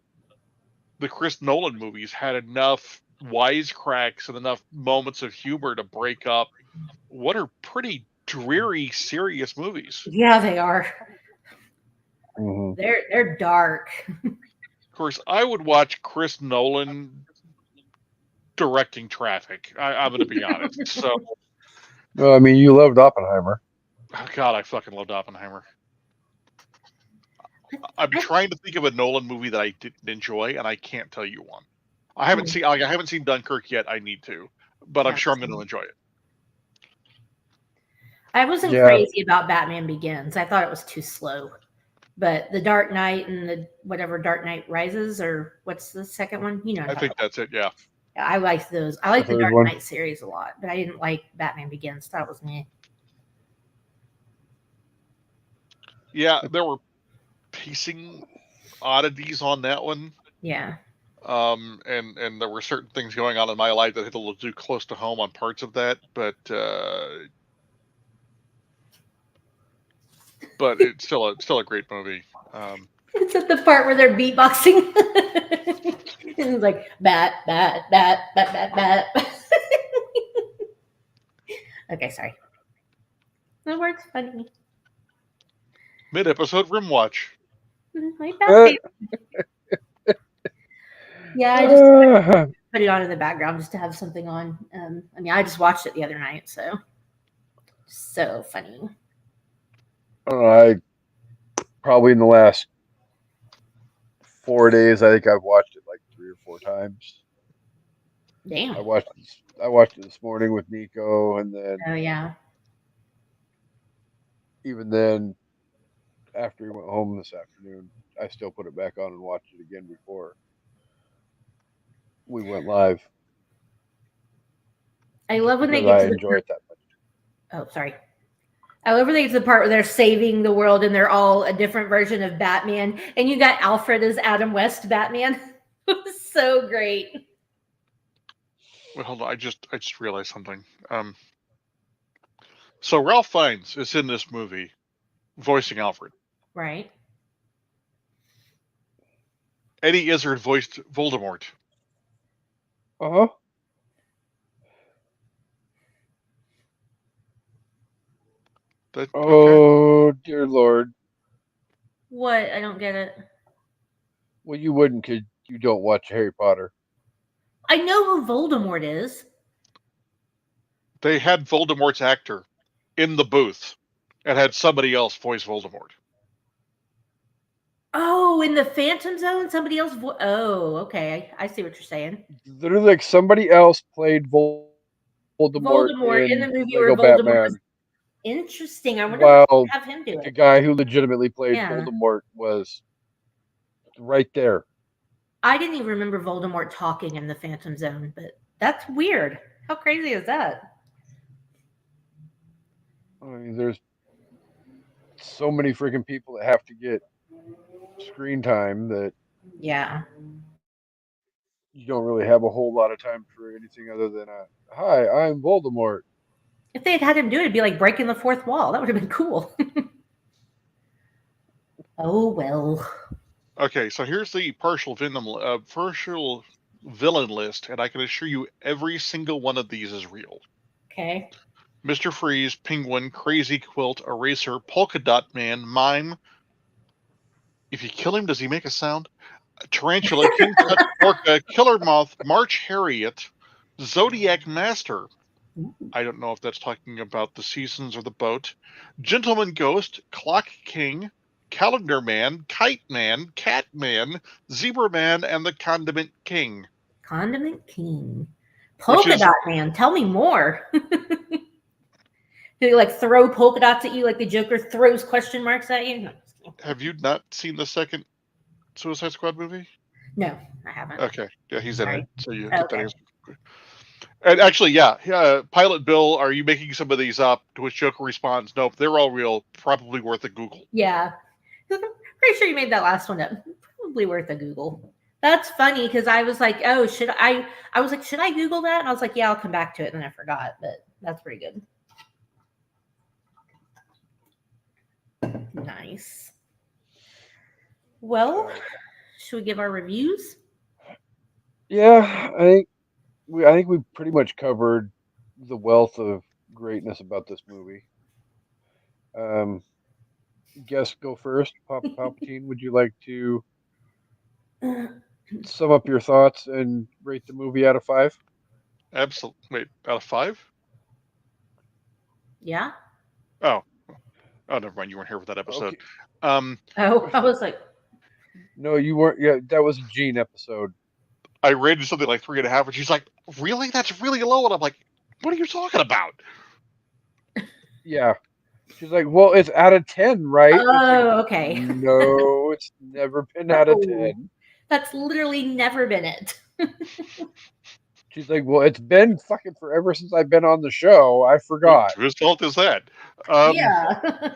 Chris Nolan movies had enough wisecracks and enough moments of humor to break up what are pretty dreary, serious movies. Yeah, they are. Mm-hmm. They're dark. Of course, I would watch Chris Nolan directing Traffic. I'm going to be honest. So, well, I mean, you loved Oppenheimer. Oh God, I fucking loved Oppenheimer. I'm trying to think of a Nolan movie that I didn't enjoy, and I can't tell you one. I haven't seen Dunkirk yet. I need to, but I'm sure I'm going to enjoy it. I wasn't crazy about Batman Begins. I thought it was too slow. But the Dark Knight and the whatever Dark Knight Rises, or what's the second one? I think that's it. Yeah. I like those. I like the Dark Knight series a lot, but I didn't like Batman Begins. That was me. Yeah, there were pacing oddities on that one. Yeah. And there were certain things going on in my life that hit a little too close to home on parts of that, but it's still a great movie. It's at the part where they're beatboxing. It's like bat, bat, bat, bat, bat, bat. Okay, sorry. That works funny. Mid-episode Rim Watch. Yeah, I just put it on in the background just to have something on. I mean, I just watched it the other night, so funny. I probably in the last 4 days, I think I've watched it like 3 or 4 times. Damn. I watched it this morning with Nico, and then even then, after he went home this afternoon, I still put it back on and watched it again before we went live. I love when they get to the enjoy it that much. Oh, sorry. I love when they get to the part where they're saving the world and they're all a different version of Batman, and you got Alfred as Adam West Batman. It was so great. Wait, hold on. I just realized something. So Ralph Fiennes is in this movie, voicing Alfred. Right. Eddie Izzard voiced Voldemort. Uh-huh. Oh, dear Lord. What? I don't get it. Well, you wouldn't because you don't watch Harry Potter. I know who Voldemort is. They had Voldemort's actor in the booth and had somebody else voice Voldemort. Oh, in the Phantom Zone? Somebody else? Oh, okay. I see what you're saying. Literally, like somebody else played Voldemort in the movie Lego where Voldemort was Interesting. I wonder if While they have him do the it. guy who legitimately played Yeah. Voldemort was right there. I didn't even remember Voldemort talking in the Phantom Zone, but that's weird. How crazy is that? I mean, there's so many freaking people that have to get screen time that Yeah. you don't really have a whole lot of time for anything other than a "Hi, I'm Voldemort." If they had him do it, it'd be like breaking the fourth wall. That would have been cool. Oh well. Okay, so here's the partial villain list, and I can assure you every single one of these is real. Okay. Mr. Freeze, Penguin, Crazy Quilt, Eraser, Polka Dot Man, Mime. If you kill him, does he make a sound? Tarantula, King Tut, Orca, Killer Moth, March Harriet, Zodiac Master. I don't know if that's talking about the seasons or the boat. Gentleman Ghost, Clock King, Calendar Man, Kite Man, Cat Man, Zebra Man, and the Condiment King. Condiment King. Polka is- Dot Man. Tell me more. Do they like throw polka dots at you like the Joker throws question marks at you? No, Have you not seen the second Suicide Squad movie? no, I haven't. Okay, yeah, he's in Sorry. it, so you Oh, get that okay. answer. And actually, yeah, Pilot Bill, are you making some of these up? To which Joker responds, nope, they're all real, probably worth a Google. Yeah. I'm pretty sure you made that last one up. Probably worth a Google. That's funny because I was like, oh, should I was like, should I Google that? And I was like, yeah, I'll come back to it. And then I forgot, but that's pretty good. Nice. Well, should we give our reviews? Yeah, I think we pretty much covered the wealth of greatness about this movie. Guess go first, Papa Palpatine. Would you like to sum up your thoughts and rate the movie out of 5? Absolutely. Wait, out of 5? Yeah. Oh, never mind. You weren't here for that episode. Okay. Oh, I was like, No, you weren't. Yeah, that was a Gene episode. I rated something like 3.5, and she's like, "Really? That's really low." And I'm like, "What are you talking about?" Yeah. She's like, well, it's out of 10, right? It's like, oh, okay. no, it's never been out of Oh. 10. That's literally never been it. She's like, well, it's been fucking forever since I've been on the show. I forgot. Whose fault is that? Yeah.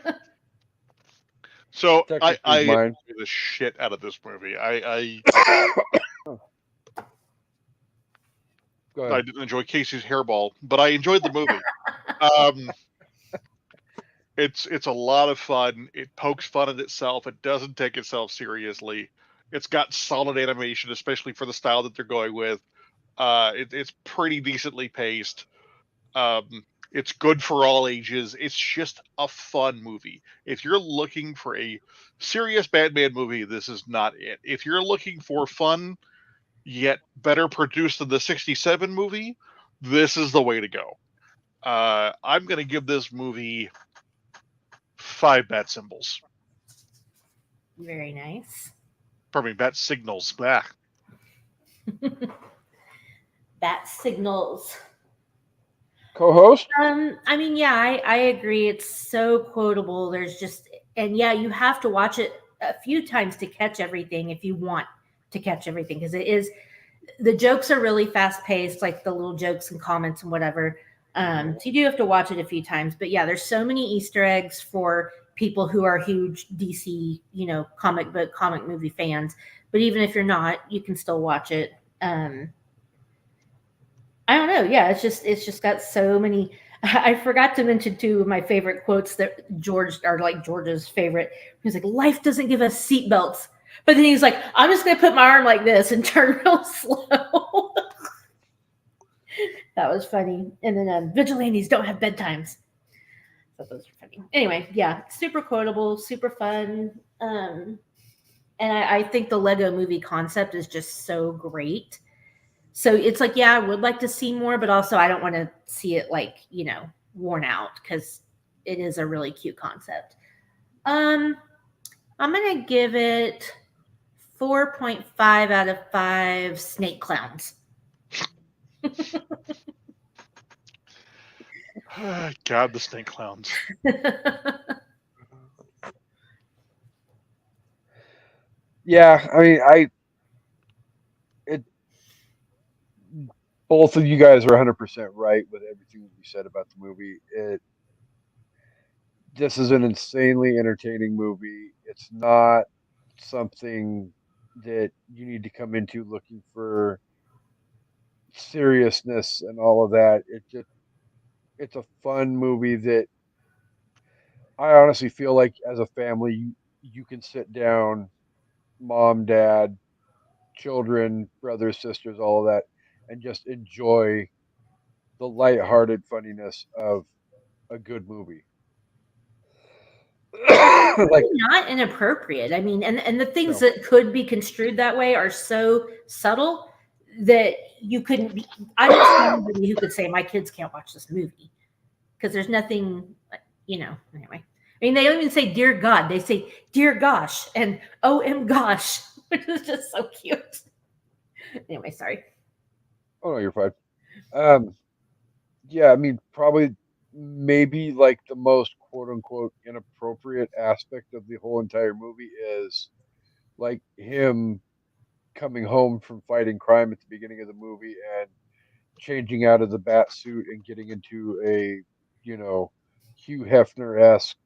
So I Technically mine. enjoy the shit out of this movie. I Go ahead. didn't enjoy Casey's hairball, but I enjoyed the movie. It's a lot of fun. It pokes fun at itself. It doesn't take itself seriously. It's got solid animation, especially for the style that they're going with. It's pretty decently paced. It's good for all ages. It's just a fun movie. If you're looking for a serious Batman movie, this is not it. If you're looking for fun, yet better produced than the 67 movie, this is the way to go. I'm going to give this movie 5 bat symbols. Very nice. Pardon me, bat signals. Blah. Bat signals. Co-host? I mean, yeah, I agree. It's so quotable. There's just, and yeah, you have to watch it a few times to catch everything if you want to catch everything, because it is, the jokes are really fast paced, like the little jokes and comments and whatever. So you do have to watch it a few times, but yeah, there's so many Easter eggs for people who are huge DC, comic movie fans. But even if you're not, you can still watch it. I don't know. Yeah, it's just got so many. I forgot to mention two of my favorite quotes that George's favorite. He's like, "Life doesn't give us seatbelts," but then he's like, "I'm just gonna put my arm like this and turn real slow." That was funny. And then vigilantes don't have bedtimes. So those are funny. Anyway, yeah, super quotable, super fun. And I think the Lego movie concept is just so great. So it's like, yeah, I would like to see more, but also I don't want to see it like, worn out, because it is a really cute concept. I'm going to give it 4.5 out of 5 snake clowns. God, the snake clowns. Yeah, I mean, both of you guys are 100% right with everything that you said about the movie. This is an insanely entertaining movie. It's not something that you need to come into looking for seriousness and all of that. It's a fun movie that I honestly feel like as a family you can sit down, mom, dad, children, brothers, sisters, all of that, and just enjoy the lighthearted funniness of a good movie. Like, Not inappropriate. I mean, and the things no. that could be construed that way are so subtle that you couldn't be. I don't see anybody who could say my kids can't watch this movie because there's nothing, Anyway, I mean, they don't even say "dear God"; they say "dear gosh" and "OM gosh," which is just so cute. Anyway, sorry. Oh no, you're fine. Yeah, I mean, probably maybe like the most quote unquote inappropriate aspect of the whole entire movie is like him coming home from fighting crime at the beginning of the movie and changing out of the bat suit and getting into a, you know, Hugh Hefner esque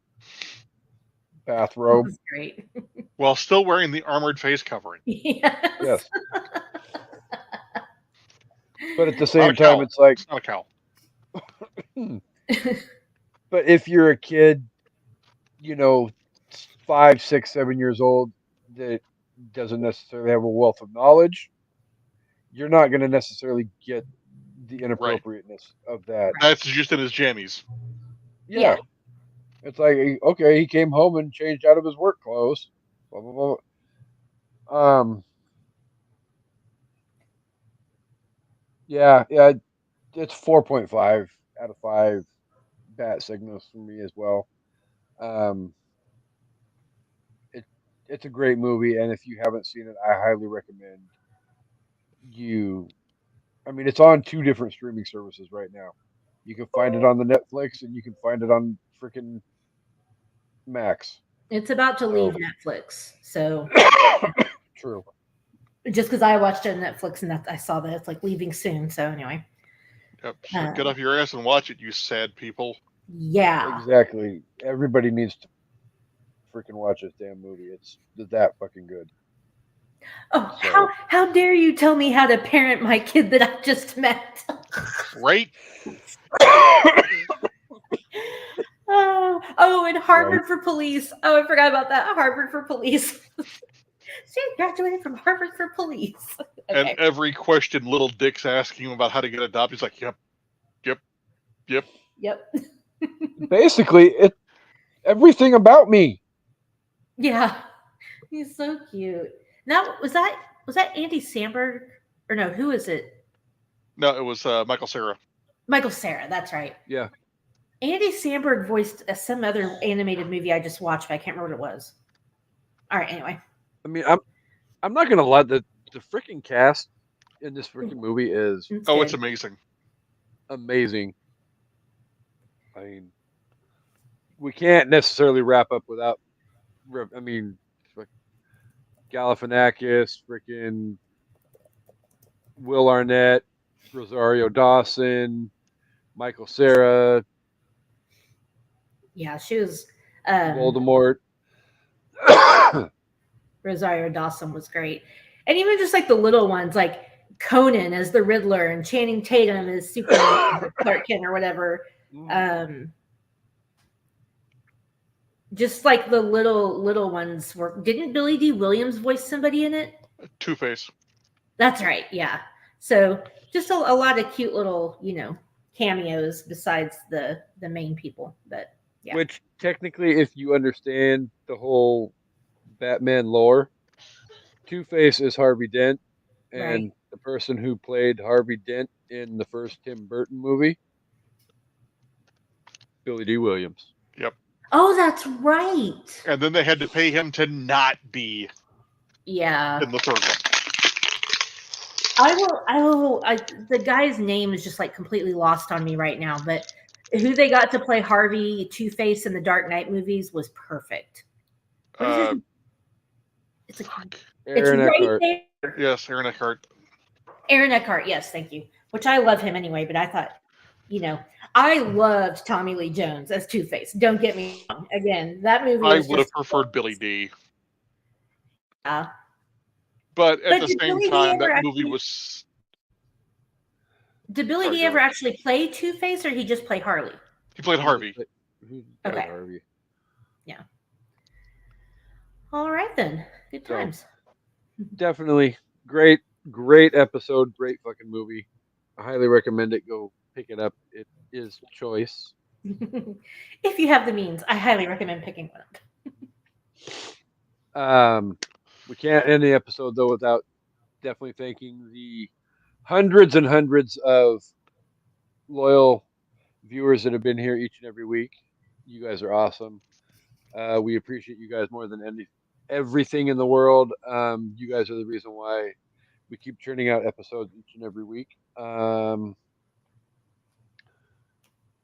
bathrobe. That's great. While still wearing the armored face covering. Yes. Yes. But at the Not a same time, cowl. it's like, It's not a cowl. but if you're a kid, you know, 5, 6, 7 years old that doesn't necessarily have a wealth of knowledge, you're not going to necessarily get the inappropriateness of that. That's just in his jammies. Yeah. Yeah. It's like, okay, he came home and changed out of his work clothes. Blah, blah, blah. Yeah, it's 4.5 out of 5 bat signals for me as well. Um, it it's a great movie, and if you haven't seen it, I highly recommend you. I mean, it's on 2 different streaming services right now. You can find it on the Netflix, and you can find it on freaking Max. It's about to leave So Netflix, so true. just because I watched it on Netflix and that I saw that it's like leaving soon. So anyway, Yep. So get off your ass and watch it, you sad people. yeah. Exactly. Everybody needs to freaking watch this damn movie. It's that fucking good. Oh, So how dare you tell me how to parent my kid that I just met? Right? And Harvard Right. for police. Oh, I forgot about that. Harvard for police. She graduated from Harvard for police. And Okay. every question little Dick's asking him about how to get adopted, he's like, yep. Yep. Basically, everything about me. Yeah. He's so cute. Now, was that Andy Samberg? Or no, who is it? No, it was Michael Cera. Michael Cera, that's right. Yeah. Andy Samberg voiced some other animated movie I just watched, but I can't remember what it was. All right, anyway. I mean, I'm not gonna lie. The freaking cast in this freaking movie is It's Oh, good. it's amazing. amazing. I mean, we can't necessarily wrap up without. I mean, like Galifianakis, freaking Will Arnett, Rosario Dawson, Michael Cera, Yeah, she was. Voldemort. Rosario Dawson was great, and even just like the little ones, like Conan as the Riddler and Channing Tatum as Superman, or Clark Kent or whatever. Just like the little ones were. Didn't Billy D. Williams voice somebody in it? Two-Face. That's right. Yeah. So just a lot of cute little, cameos besides the main people. But yeah. Which technically, if you understand the whole Batman lore, Two-Face is Harvey Dent, and Right. the person who played Harvey Dent in the first Tim Burton movie, Billy D. Williams. Yep. Oh, that's right. And then they had to pay him to not be Yeah. in the third one. The guy's name is just like completely lost on me right now, but who they got to play Harvey, Two-Face in the Dark Knight movies was perfect. What is it? It's Aaron right Eckhart. there. Yes, Aaron Eckhart. Aaron Eckhart, yes, thank you. Which I love him anyway, but I thought, I loved Tommy Lee Jones as Two-Face. Don't get me wrong. Again, that movie. I would have preferred Billy D. Yeah. But at the did same Billy D time, ever that movie actually- was. Did Billy Sorry, D go ever ahead. actually play Two-Face, or he just played Harley? He played Harvey. Okay. Harvey. All right then. Good So- times. Definitely great episode. Great fucking movie. I highly recommend it. Go pick it up. It is choice. If you have the means, I highly recommend picking one up. We can't end the episode though without definitely thanking the hundreds and hundreds of loyal viewers that have been here each and every week. You guys are awesome. We appreciate you guys more than everything in the world. You guys are the reason why we keep churning out episodes each and every week.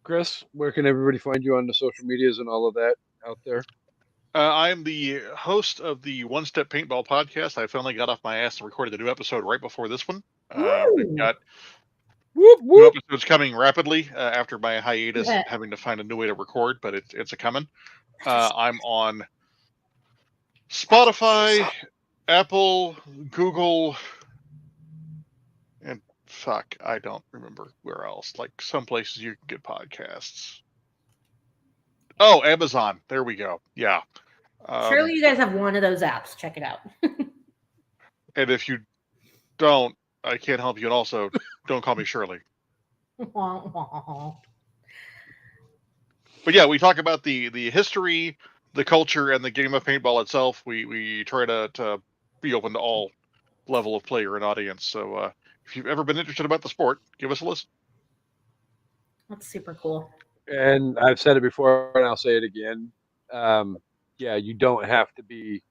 Chris, where can everybody find you on the social medias and all of that out there? I'm the host of the One Step Paintball podcast. I finally got off my ass and recorded the new episode right before this one. We've got new episodes coming rapidly after my hiatus, having to find a new way to record, but it's a coming. I'm on Spotify, Apple, Google, and fuck, I don't remember where else. Like some places you can get podcasts. Oh, Amazon. There we go. Yeah. Surely you guys have one of those apps. Check it out. And if you don't, I can't help you. And also, don't call me Shirley. But yeah, we talk about the history, the culture, and the game of paintball itself. We try to be open to all level of player and audience. So if you've ever been interested about the sport, give us a listen. That's super cool. And I've said it before, and I'll say it again. Yeah, you don't have to be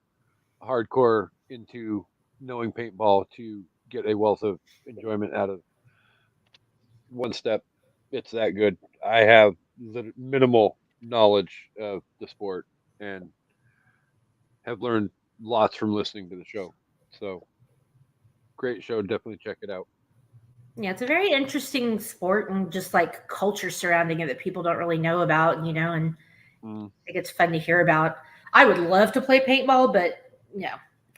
hardcore into knowing paintball to get a wealth of enjoyment out of One Step. It's that good. I have minimal knowledge of the sport and have learned lots from listening to the show. So, great show. Definitely check it out. Yeah, it's a very interesting sport and just like culture surrounding it that people don't really know about, and I think it's fun to hear about. I would love to play paintball, but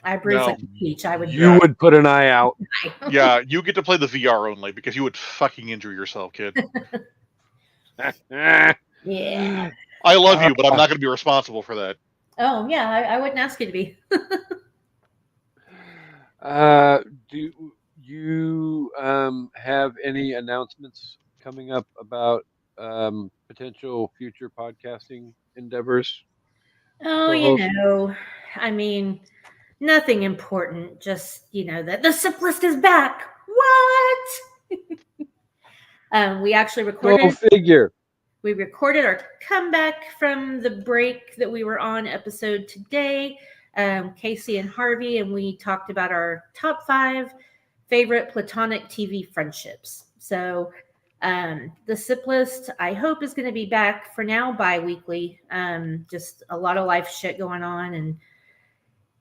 I bruise like a peach. I would. You would put an eye out. Yeah, you get to play the VR only because you would fucking injure yourself, kid. Yeah. I love you, but I'm not going to be responsible for that. Oh yeah, I wouldn't ask you to be. Do you have any announcements coming up about potential future podcasting endeavors? Oh, I mean, nothing important. Just that the Simplest is back. What? We actually recorded. Go figure. We recorded our comeback from the break that we were on episode today. Casey and Harvey, and we talked about our top 5 favorite platonic TV friendships. So the Simplest, I hope, is going to be back for now bi-weekly. Just a lot of life shit going on, and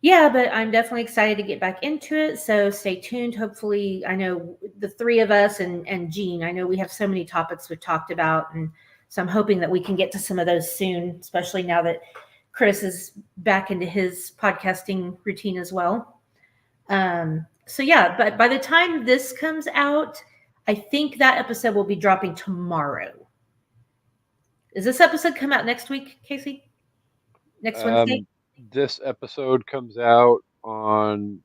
but I'm definitely excited to get back into it. So stay tuned. Hopefully, I know the 3 of us and Jean, I know we have so many topics we've talked about, and so I'm hoping that we can get to some of those soon, especially now that Chris is back into his podcasting routine as well. But by the time this comes out, I think that episode will be dropping tomorrow. Does this episode come out next week, Casey? Next Wednesday? This episode comes out on,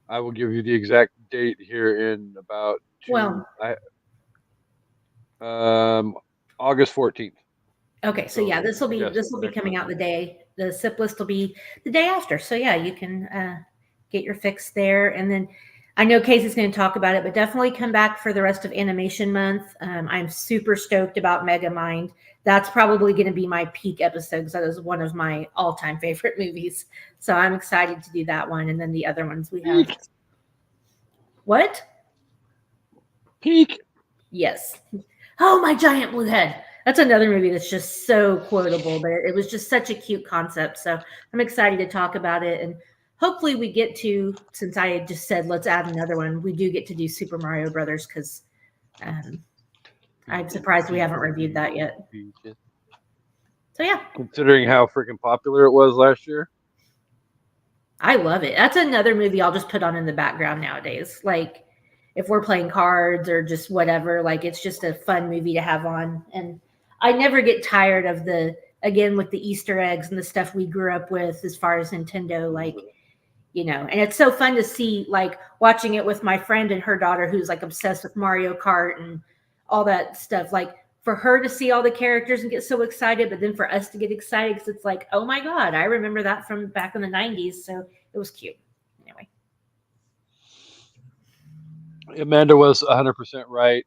I will give you the exact date here in about August 14th. Okay, so this will be coming out the Simplest will be the day after. So you can get your fix there. And then I know Casey's going to talk about it, but definitely come back for the rest of Animation Month. I'm super stoked about Megamind. That's probably going to be my peak episode because that is one of my all-time favorite movies. So I'm excited to do that one. And then the other ones we have. What? Peak. Yes. Oh, My Giant Blue Head. That's another movie that's just so quotable, but it was just such a cute concept. So I'm excited to talk about it. And hopefully we get to, since I just said let's add another one, we do get to do Super Mario Brothers because I'm surprised we haven't reviewed that yet. So yeah. Considering how freaking popular it was last year. I love it. That's another movie I'll just put on in the background nowadays. Like if we're playing cards or just whatever, like it's just a fun movie to have on. And I never get tired of again, with the Easter eggs and the stuff we grew up with as far as Nintendo, like, and it's so fun to see, like watching it with my friend and her daughter, who's like obsessed with Mario Kart and all that stuff. Like for her to see all the characters and get so excited, but then for us to get excited because it's like, oh my God, I remember that from back in the 90s. So it was cute. Anyway. Amanda was 100% right.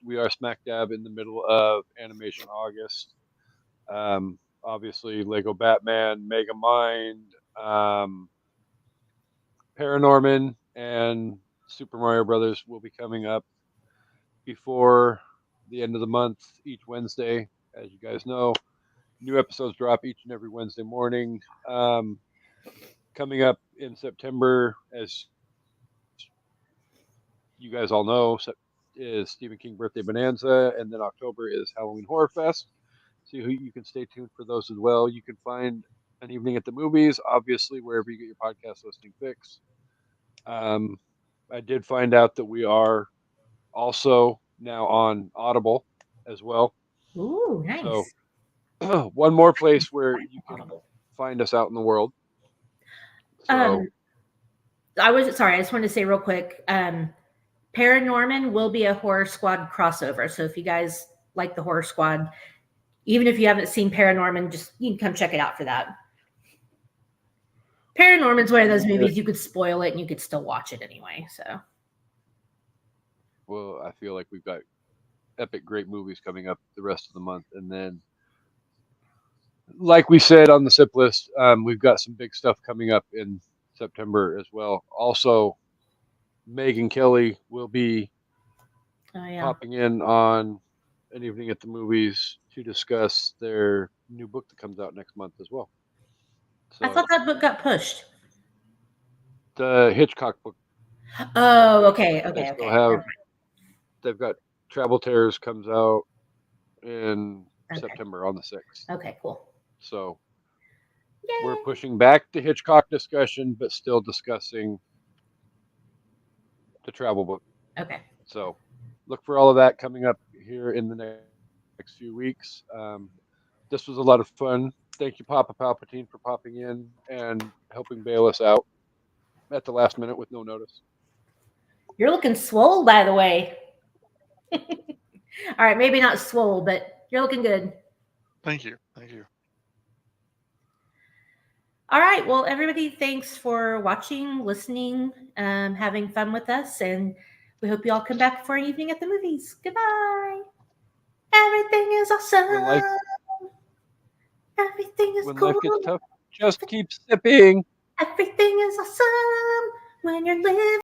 We are smack dab in the middle of Animation August. Obviously, Lego Batman, Megamind, Paranorman, and Super Mario Brothers will be coming up before the end of the month each Wednesday. As you guys know, new episodes drop each and every Wednesday morning. Coming up in September, as you guys all know, is Stephen King Birthday Bonanza, and then October is Halloween Horror Fest. So you can stay tuned for those as well. You can find An Evening at the Movies, obviously, wherever you get your podcast listening fix. I did find out that we are also now on Audible as well. Ooh, nice. So one more place where you can find us out in the world. So I just wanted to say real quick, Paranorman will be a Horror Squad crossover. So if you guys like the Horror Squad, even if you haven't seen Paranorman, you can come check it out for that. Paranorman's one of those movies you could spoil it and you could still watch it anyway. So, well, I feel like we've got epic, great movies coming up the rest of the month, and then, like we said on the SIP list, we've got some big stuff coming up in September as well. Also, Megyn Kelly will be popping in on An Evening at the Movies to discuss their new book that comes out next month as well. So, I thought that book got pushed. The Hitchcock book. Oh, okay. They've got Travel Terrors comes out in September on the 6th. Okay, cool. So we're pushing back the Hitchcock discussion, but still discussing the travel book. Okay. So look for all of that coming up here in the next few weeks. This was a lot of fun. Thank you, Papa Palpatine, for popping in and helping bail us out at the last minute with no notice. You're looking swole, by the way. All right, maybe not swole, but you're looking good. Thank you. All right. Well, everybody, thanks for watching, listening, having fun with us. And we hope you all come back for An Evening at the Movies. Goodbye. Everything is awesome. Everything is when cool. Life gets tough, just keep sipping. Everything is awesome when you're living.